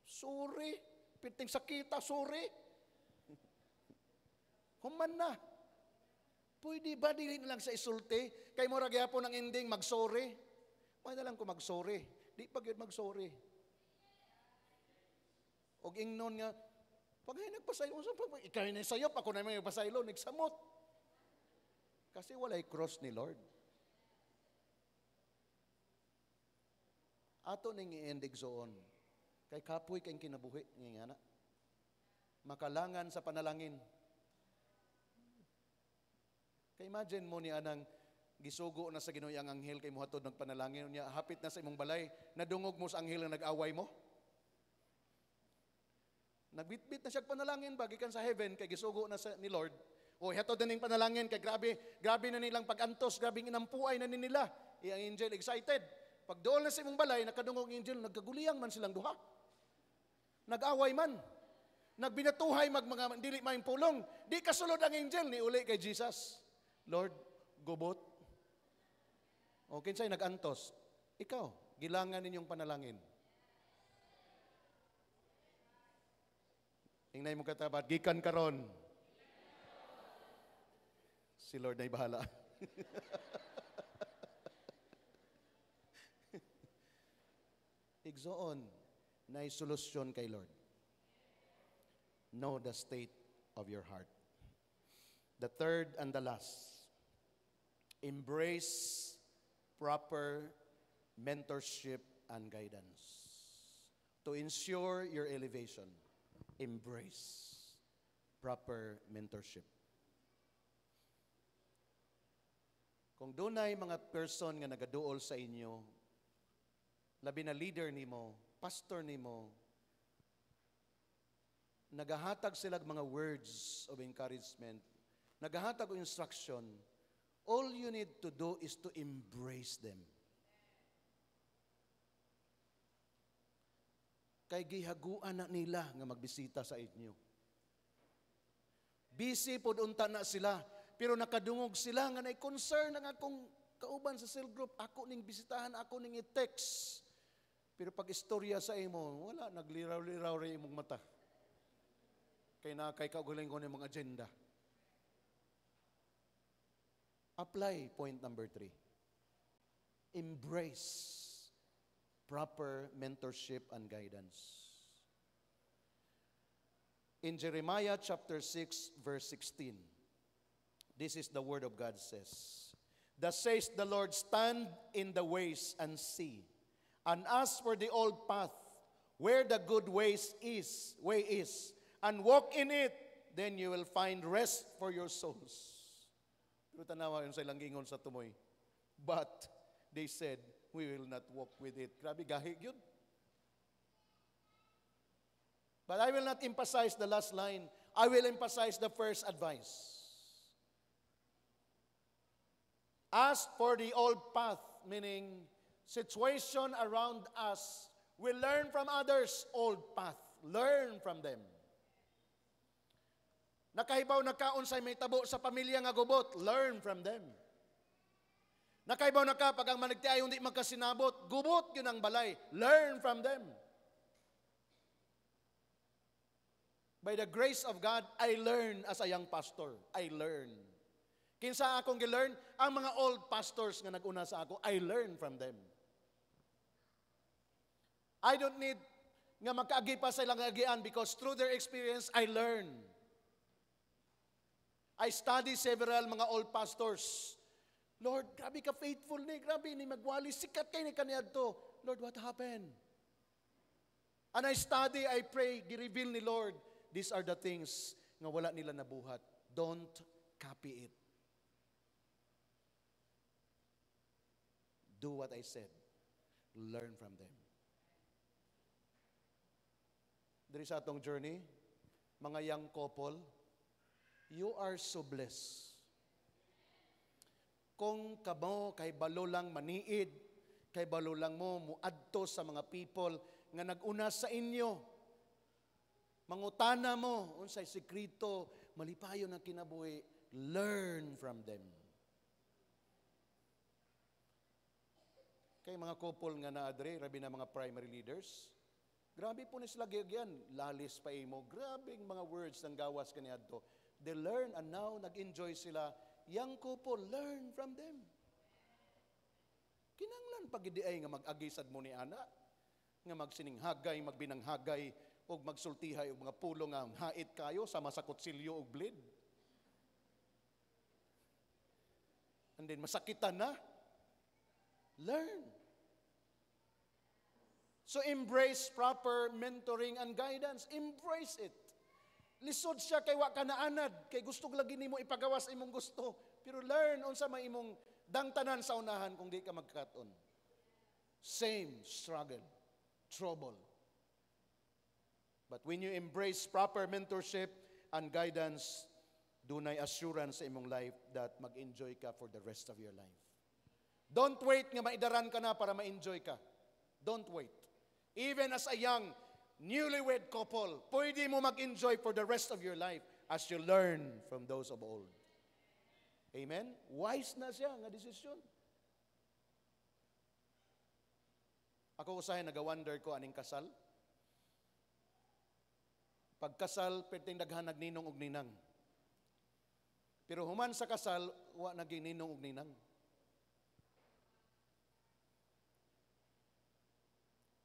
Sorry. Piting sakita, sorry. Human na. Pwede ba dili na lang sa isulti? Kay mo ragyapon ang ending, mag-sorry. May na lang ko mag-sorry. Di pa gyud mag-sorry. Og ingnon nga, pag nagpasaylo, ikaw na sayop, ako na may nagpasaylo, nagsamot. Kasi walay cross ni Lord. Ato ning i-endig zoon. Kay kapoy kayong kinabuhi, nga na. Makalangan sa panalangin. Kay imagine mo ni anang gisugo na sa Ginoo ang anghel kay muhatod ng panalangin niya, hapit na sa imong balay, nadungog mo sa anghel na nag-away mo. Nagbitbit na siya panalangin bagikan sa heaven kay gisugo na sa ni Lord. O hatod na ning panalangin kay grabe na nilang pag-antos, grabe inampuay na nila. Ang angel excited. Pag doon na sa imong balay, nakadungog ang angel, nagkaguliyang man silang duha. Nag-away man. Nagbinatuhay mga dili maing pulong. Di kasulod ang angel ni uli kay Jesus. Lord, gubot. O kinsay nag-antos? Ikaw, gilangan ninyong panalangin. Ingnay mo katapat, gikan karon. Si Lord na'y bahala. Igsoon, na'y solusyon kay Lord. Know the state of your heart. The third and the last, embrace proper mentorship and guidance. To ensure your elevation, embrace proper mentorship. Kung dunay mga person nga nagaduol sa inyo, labi na leader nimo, pastor nimo, nagahatag sila mga words of encouragement, nagahatag og instruction, all you need to do is to embrace them. Kay gihaguan na nila nga magbisita sa inyo. Busy pod unta na sila, pero nakadungog sila nga nay concern nga akong kauban sa cell group, ako ning bisitahan, ako ning i-text. Pero pag istorya sa imo, wala, nagliraw-liraw rin imong mata. Kay na kay kaugaling ko ng mga agenda. Apply point number 3. Embrace proper mentorship and guidance. In Jeremiah chapter 6, verse 16, this is the word of God says, "Thus says the Lord, stand in the ways and see, and ask for the old path, where the good way is, and walk in it, then you will find rest for your souls." Pero tanawa yun sa ilang gingon sa tumoy. But they said, we will not walk with it. Grabe, gahig yun. But I will not emphasize the last line. I will emphasize the first advice. Ask for the old path, meaning situation around us. We learn from others' old path. Learn from them. Nakahibaw na kaunsay may tabo sa pamilya nga gubot. Learn from them. Nakaibaw na ka pag ang managtiayon di magkasinabot. Gubot yun ang balay. Learn from them. By the grace of God, I learn as a young pastor. I learn. Kinsa akong gilearn? Ang mga old pastors nga nag-una sa ako, I learn from them. I don't need nga magkaagi pa sa ilang agian because through their experience, I learn. I study several mga old pastors. Lord, grabe ka faithful ni, grabe ni magwali, sikat kay ni kaniadto. Lord, what happened? And I study, I pray, gi-reveal ni Lord, these are the things nga wala nila nabuhat. Don't copy it. Do what I said. Learn from them. Diri sa atong journey, mga young couple, you are so blessed. Kung kamo kay balo lang maniid, kay balo lang mo muadto sa mga people nga nag-una sa inyo, mangutana mo unsay sekreto, malipayon ang kinabuhi, learn from them. Kay mga couple nga naadre, rabi na mga primary leaders, grabe po ni sila gagyan, lalis pa imo, grabing mga words ng gawas kaniadto. They learn and now nag-enjoy sila. Young couple, learn from them. Kinanglan pagidiay nga mag-agisad mo ni ana, nga magsininghagay, magbinanghagay, o magsultihay og mga pulo nga hait kayo sama sa kutsilyo og blade. And then masakitan na. Learn. So embrace proper mentoring and guidance. Embrace it. Lisod siya kay wa ka naanad, kay gusto lagi nimo ipagawas imong gusto. Pero learn unsa may imong dangtanan sa unahan kung di ka magkaton. Same struggle, trouble. But when you embrace proper mentorship and guidance, dunay assurance sa imong life that mag-enjoy ka for the rest of your life. Don't wait nga maidaran ka na para ma-enjoy ka. Don't wait. Even as a young, newlywed couple, pwede mo mag-enjoy for the rest of your life as you learn from those of old. Amen? Wise na siya nga desisyon. Ako usahay, nag-wonder ko aning kasal. Pagkasal, perting daghan nagninong og ninang. Pero human sa kasal, wa naging ninong og ninang.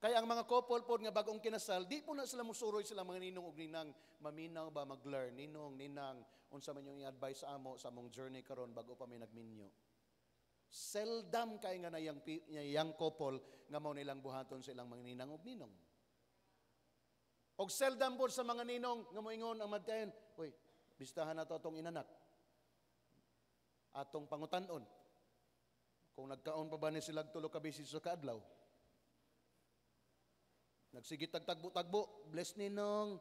Kaya ang mga couple po nga bagong kinasal, di po na sila musuroy sila mga ninong og ninang, maminaw ba mag-learn, ninong, ninang, unsa man yung i-advise sa amo sa among journey karon bago pa may nagminyo. Seldom kay nga na yang couple nga mao nilang buhaton sa ilang mga ninang og ninong. Og seldom po sa mga ninong nga moingon ang madkayon, "Hoy, bistahan nato atong inanak. Atong pangutan-on. Kung nagkaon pa ba ni sila tulo ka beses sa kaadlaw?" Nagsigit tagtagbo-tagbo, bless ninong,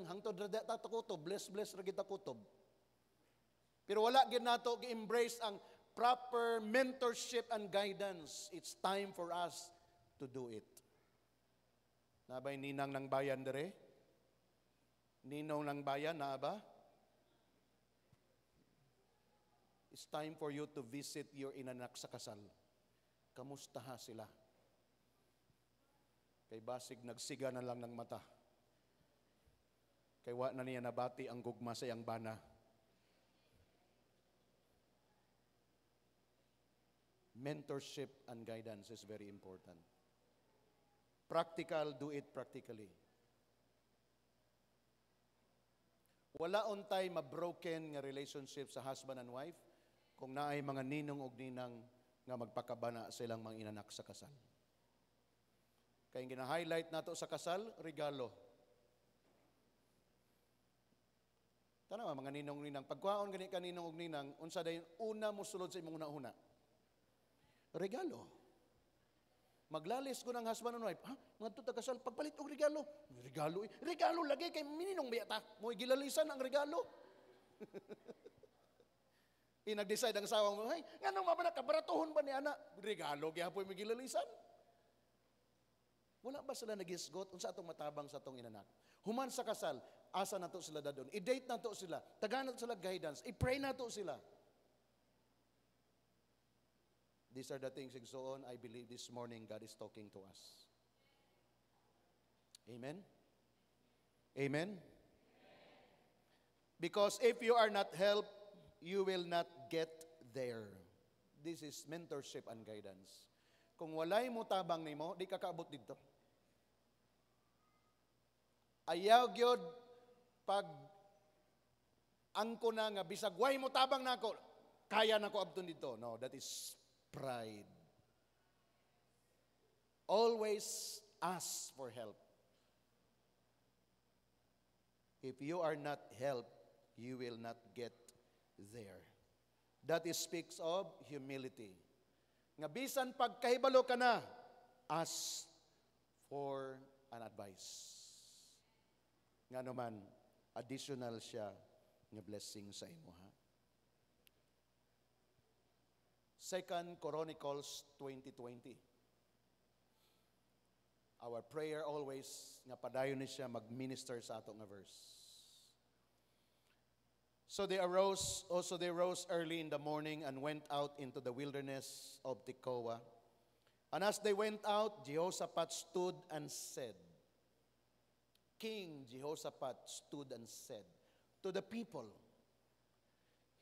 hangtod rada ta kutob, bless ra kita kutob. Pero wala gid nato gi-embrace ang proper mentorship and guidance. It's time for us to do it. Nabay ninang ng bayan dere? Ninong ng bayan na ba? It's time for you to visit your inanak sa kasal. Kamustaha sila? Kay basig nagsiga na lang ng mata. Kay wa na niya nabati ang gugma sa iyang bana. Mentorship and guidance is very important. Practical, do it practically. Wala untay ma-broken nga relationship sa husband and wife kung naay mga ninong og ninang nga magpakabana sa ilang mga inanak sa kasal. Kaya gina-highlight nato sa kasal, regalo. Tanawa mga ninong-ninang, pagkuhaon gani ka ninong og ninang, unsa dayon una mo sulod sa imong una-una? Regalo. Maglalis ko ng husband and wife, ngadto ta kasal, pagpalit og regalo. Regalo lagi kay mininong biyata. Mo'y gilalisan ang regalo. Nag-decide ang sawang mo, "Hey, nganong mabana ka baratuhon ba ni ana?" Regalo gyapon mi gilalisan. Wala ba sila nagisgot unsa atong matabang sa atong inanak? Human sa kasal, asa nato sila dadon? I-date nato sila, tagahan nato sila guidance, i-pray nato sila. These are the things igsoon, I believe this morning God is talking to us. Amen? Amen? Because if you are not helped, you will not get there. This is mentorship and guidance. Kung walay mo tabang nimo, di ka kaabot dito. Ayaw gyud pag angko na nga bisag way mo tabang nako, kaya nako abton dito. No, that is pride. Always ask for help. If you are not helped, you will not get there. That speaks of humility. Nga bisan pagkahibalo ka na, ask for an advice. Nga naman, additional siya nga blessing sa imo, ha? 2 Chronicles 20:20. Our prayer always, nga padayon ni siya mag-minister sa ato nga verse. So they rose early in the morning and went out into the wilderness of Tekoa. And as they went out, Jehoshaphat stood and said, King Jehoshaphat stood and said to the people,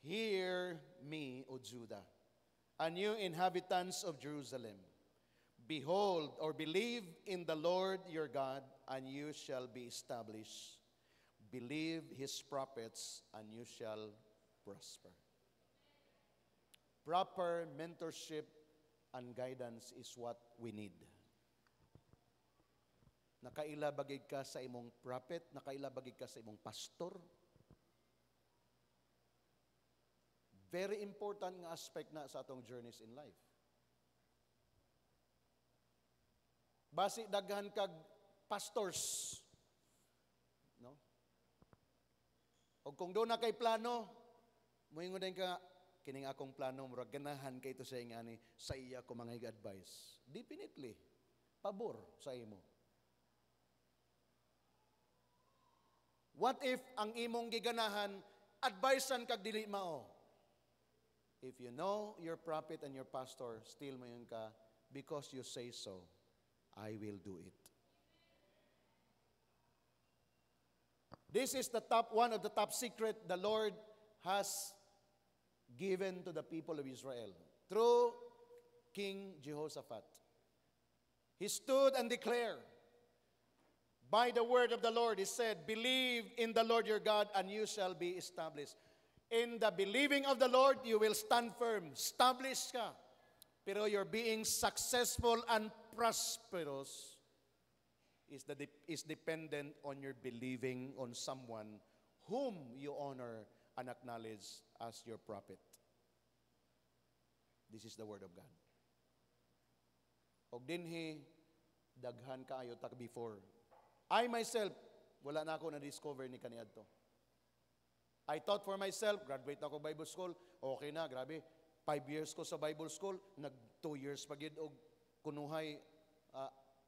"Hear me, O Judah, and you inhabitants of Jerusalem. Behold, or believe in the Lord your God, and you shall be established. Believe his prophets, and you shall prosper." Proper mentorship and guidance is what we need. Nakaila bagig ka sa imong prophet, nakaila bagig ka sa imong pastor. Very important nga aspect na sa atong journeys in life. Basi daghan kag pastors, no? O kung doon na kay plano, moingon din ka, kining akong plano, murag ganahan kay ito sa ingani, sa iya ko mga advice. Definitely, pabor sa imo. What if ang imong giganahan, advisean kag dili mao? If you know your prophet and your pastor, still mayon ka, because you say so, I will do it. This is the one of the top secret the Lord has given to the people of Israel through King Jehoshaphat. He stood and declared, by the word of the Lord, he said, believe in the Lord your God and you shall be established. In the believing of the Lord, you will stand firm. Established ka. Pero your being successful and prosperous is dependent on your believing on someone whom you honor and acknowledge as your prophet. This is the word of God. Og dinhi, daghan kaayo tak before. I myself, wala na ako na-discover ni kaniadto. I thought for myself, graduate na ako Bible school, okay na, grabe. 5 years ko sa Bible school, nag 2 years pagid og kunuhay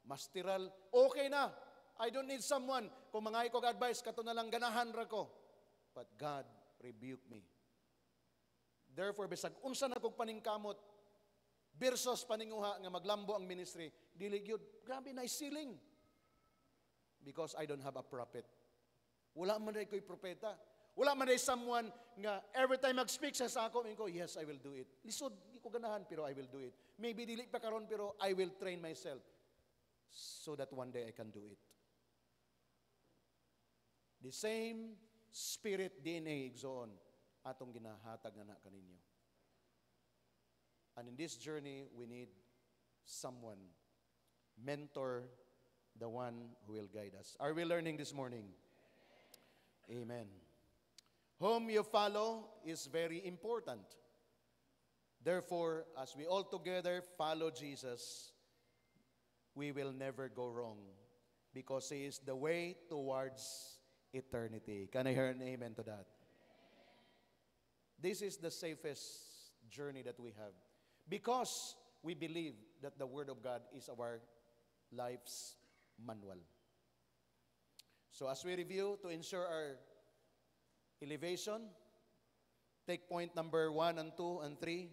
masteral, okay na. I don't need someone. Kung mga ikog advice, kato na lang ganahan ra ko. But God rebuked me. Therefore, bisag unsa na kog paningkamot, versus paninguha nga maglambo ang ministry, dili gyud, grabe na isiling. Because I don't have a prophet. Wala man rin ko'y propeta. Wala man rin someone nga every time mag-speak siya sa ako, yes, I will do it. Lisod, di ko ganahan, pero I will do it. Maybe dili pa karon, pero I will train myself so that one day I can do it. The same spirit DNA igsoon atong ginahatag na kaninyo. And in this journey, we need someone, mentor, the one who will guide us. Are we learning this morning? Amen. Whom you follow is very important. Therefore, as we all together follow Jesus, we will never go wrong because He is the way towards eternity. Can I hear an amen to that? This is the safest journey that we have because we believe that the Word of God is our life's manual. So as we review to ensure our elevation, take point number 1 and 2 and 3.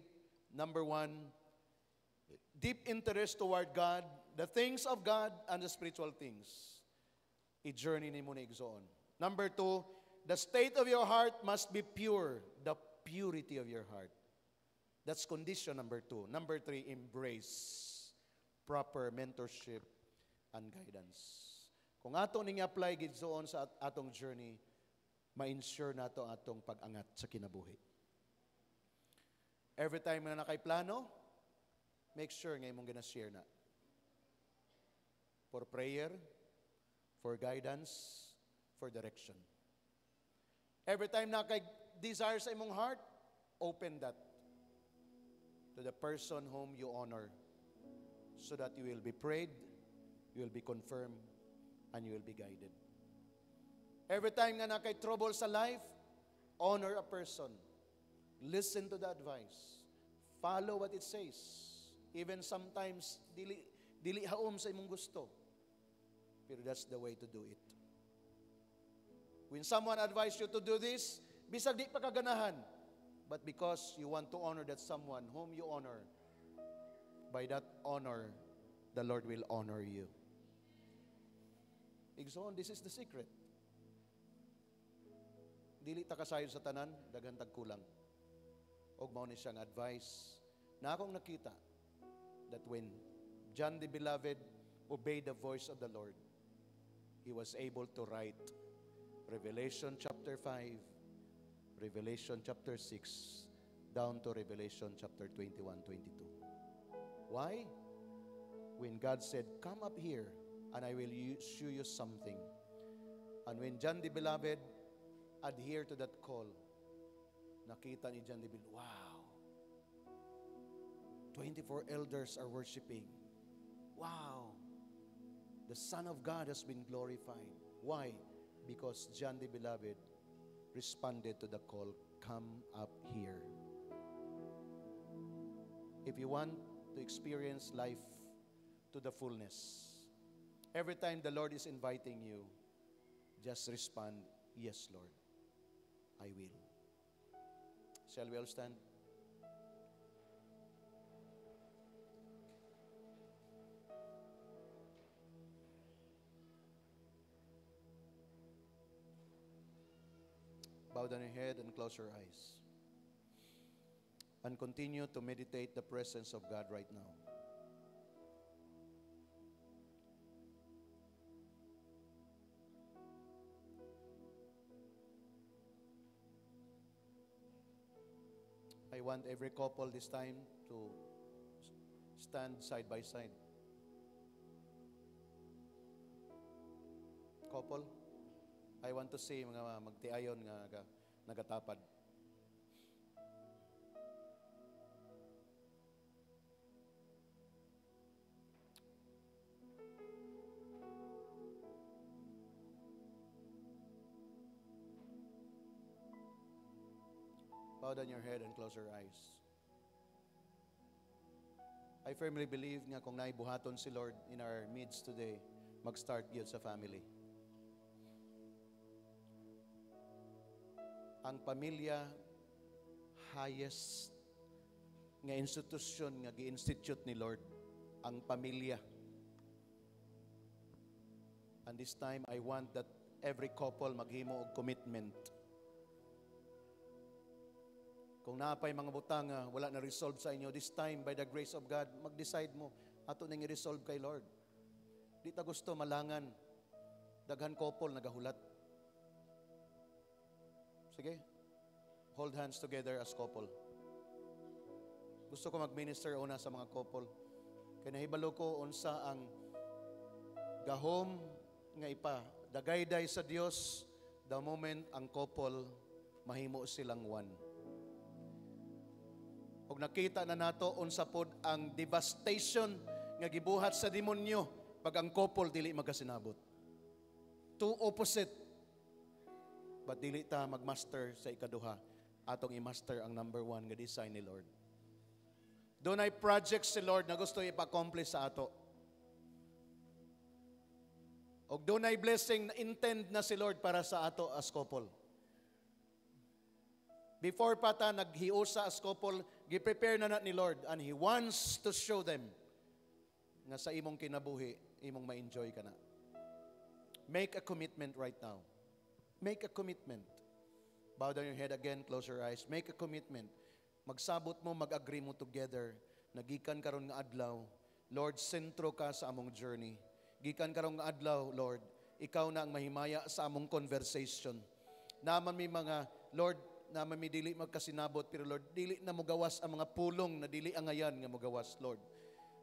Number 1, deep interest toward God, the things of God and the spiritual things. I-journey ni mo na igsoon. Number 2, the state of your heart must be pure, the purity of your heart. That's condition number 2. Number 3, embrace proper mentorship and guidance. Kung ato ning apply gidsoon sa atong journey, ma-ensure nato atong pag-angat sa kinabuhi. Every time na nakay plano, make sure nga imong gina-share na. For prayer, for guidance, for direction. Every time na kay desire sa imong heart, open that to the person whom you honor so that you will be prayed, you will be confirmed, and you will be guided. Every time nga na kay trouble sa life, honor a person. Listen to the advice. Follow what it says. Even sometimes, dili haom sa imong gusto. Pero that's the way to do it. When someone advises you to do this, bisag di pa kaganahan, but because you want to honor that someone whom you honor, by that honor, the Lord will honor you. Igsoon, this is the secret. Dili ta kasayon sa tanan, daghan tag kulang. Og mao ni siyang advice na akong nakita that when John the Beloved obeyed the voice of the Lord, he was able to write Revelation chapter 5, Revelation chapter 6, down to Revelation chapter 21, 22. Why? When God said, come up here and I will show you something. And when John the Beloved adhere to that call, nakita ni John the Beloved, wow, 24 elders are worshiping. Wow, the Son of God has been glorified. Why? Because John the Beloved responded to the call, come up here. if you want to experience life to the fullness. Every time the Lord is inviting you, just respond, yes, Lord, I will. Shall we all stand? Bow down your head and close your eyes. And continue to meditate the presence of God right now. I want every couple this time to stand side by side. Couple, I want to see mga magtiayon nga nagatapad. Bow down your head and close your eyes. I firmly believe nga kung naibuhaton si Lord in our midst today, mag-start yun sa family. Ang pamilya, highest nga institusyon nga gi-institute ni Lord, ang pamilya. And this time, I want that every couple maghimo og commitment. Kung napay mga butang wala na resolve sa inyo, this time, by the grace of God, mag-decide mo, ato nang i-resolve kay Lord. Di ta gusto malangan. Daghan couple nagahulat. Sige, hold hands together as couple. Gusto ko mag-minister una sa mga couple. Kaya nahibalo ko unsa ang gahom nga ipa, dagayday sa Dios the moment ang couple mahimo silang one. Og nakita na nato unsa pod ang devastation nga gibuhat sa demonyo pag ang couple dili magasinabot. Two opposite. But dili ta magmaster sa ikaduha. Atong i-master ang number one nga design ni Lord. Doon ay projects si Lord na gusto ipa-accomplish sa ato. Og doon ay blessing na intend na si Lord para sa ato as couple. Before pa ta naghiusa as couple, gi-prepare na ni Lord and He wants to show them nga sa imong kinabuhi, imong ma-enjoy ka na. Make a commitment right now. Make a commitment. Bow down your head again, close your eyes. Make a commitment. Magsabot mo, mag-agree mo together. Nagikan karon nga adlaw, Lord, sentro ka sa among journey. Gikan karon nga adlaw, Lord, ikaw na ang mahimaya sa among conversation. Naman mi mga, Lord, naman mi dili magkasinabot, pero Lord, dili na mo gawas ang mga pulong na dili angayan nga mo gawas, Lord.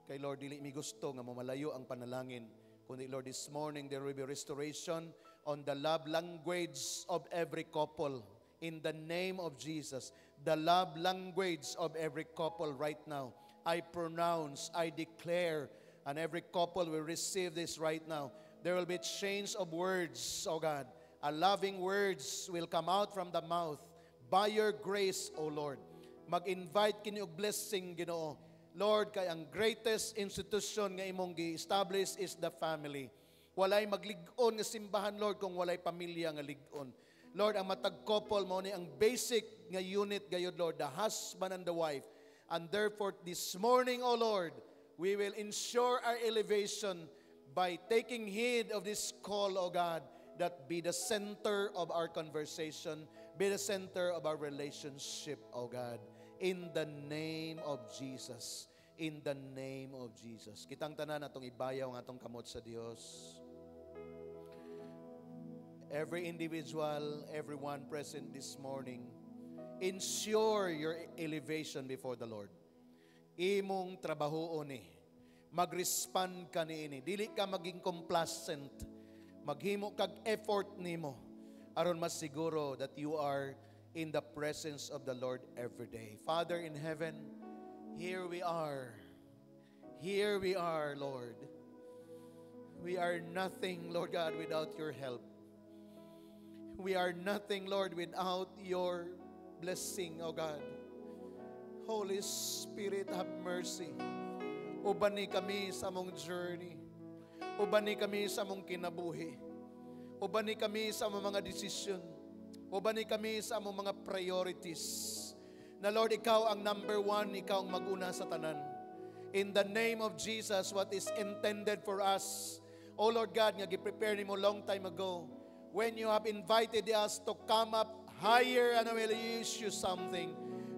Kay Lord, dili mi gusto nga mamalayo ang panalangin. Kundi Lord, this morning there will be restoration on the love language of every couple. In the name of Jesus, the love language of every couple right now, I pronounce, I declare, and every couple will receive this right now. There will be change of words, oh God. A loving words will come out from the mouth. By your grace, O Lord, mag-invite kini og blessing, Ginoo. Lord, kay ang greatest institution nga imong gi-establish is the family. Walay maglig-on nga simbahan, Lord, kung walay pamilya nga lig-on. Lord, ang matag couple mo ni ang basic nga unit gayud, Lord, the husband and the wife. And therefore, this morning, O Lord, we will ensure our elevation by taking heed of this call, O God, that be the center of our conversation, be the center of our relationship, O God. In the name of Jesus. In the name of Jesus. Kitang tanan atong ibayaw nga atong kamot sa Dios. Every individual, everyone present this morning, ensure your elevation before the Lord. Imong trabahoon ni. Mag-respond ka niini. Dili ka maging complacent. Maghimo kag effort nimo aron mas siguro that you are in the presence of the Lord every day. Father in heaven, here we are. Here we are, Lord. We are nothing, Lord God, without your help. We are nothing, Lord, without your blessing, oh God. Holy Spirit, have mercy. Ubani kami sa among journey. Ubani kami sa among kinabuhi. Ubani kami sa among mga desisyon. Ubani kami sa among mga priorities. Na Lord, Ikaw ang number one, Ikaw ang maguna sa tanan. In the name of Jesus, what is intended for us, O Lord God, nga gi-prepare nimo long time ago, when you have invited us to come up higher and I will issue something,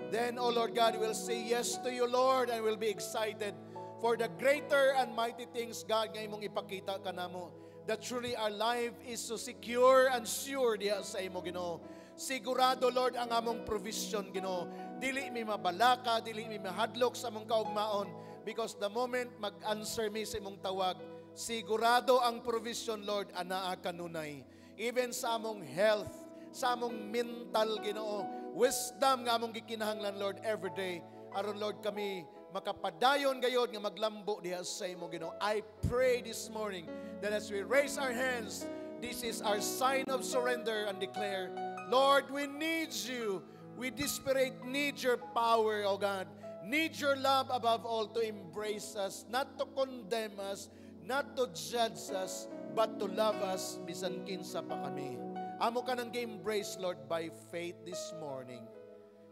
then, O Lord God, we will say yes to you, Lord, and we'll be excited for the greater and mighty things, God, nga imong ipakita ka namo. That truly our life is so secure and sure diha sa imo, Ginoo. Sigurado, Lord, ang among provision, Ginoo. Dili mi mabalaka, dili mi mahadlok sa among kaugmaon, because the moment mag-answer mi sa imong tawag, sigurado ang provision, Lord, anaa kanunay. Even sa among health, sa among mental, Ginoo, wisdom nga among gikinahanglan, Lord, every day. Aron, Lord, kami makapadayon gayod nga maglambo diha sa imo, Ginoo. I pray this morning that as we raise our hands, this is our sign of surrender and declare, Lord, we need you. We desperate need your power, O God. Need your love above all to embrace us, not to condemn us, not to judge us, but to love us bisan kinsa pa kami. Amo ka nang gi-embrace, Lord, by faith this morning.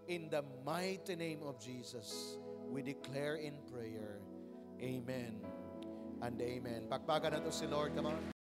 In the mighty name of Jesus, we declare in prayer, Amen and Amen. Pakpakan na to si Lord, come on.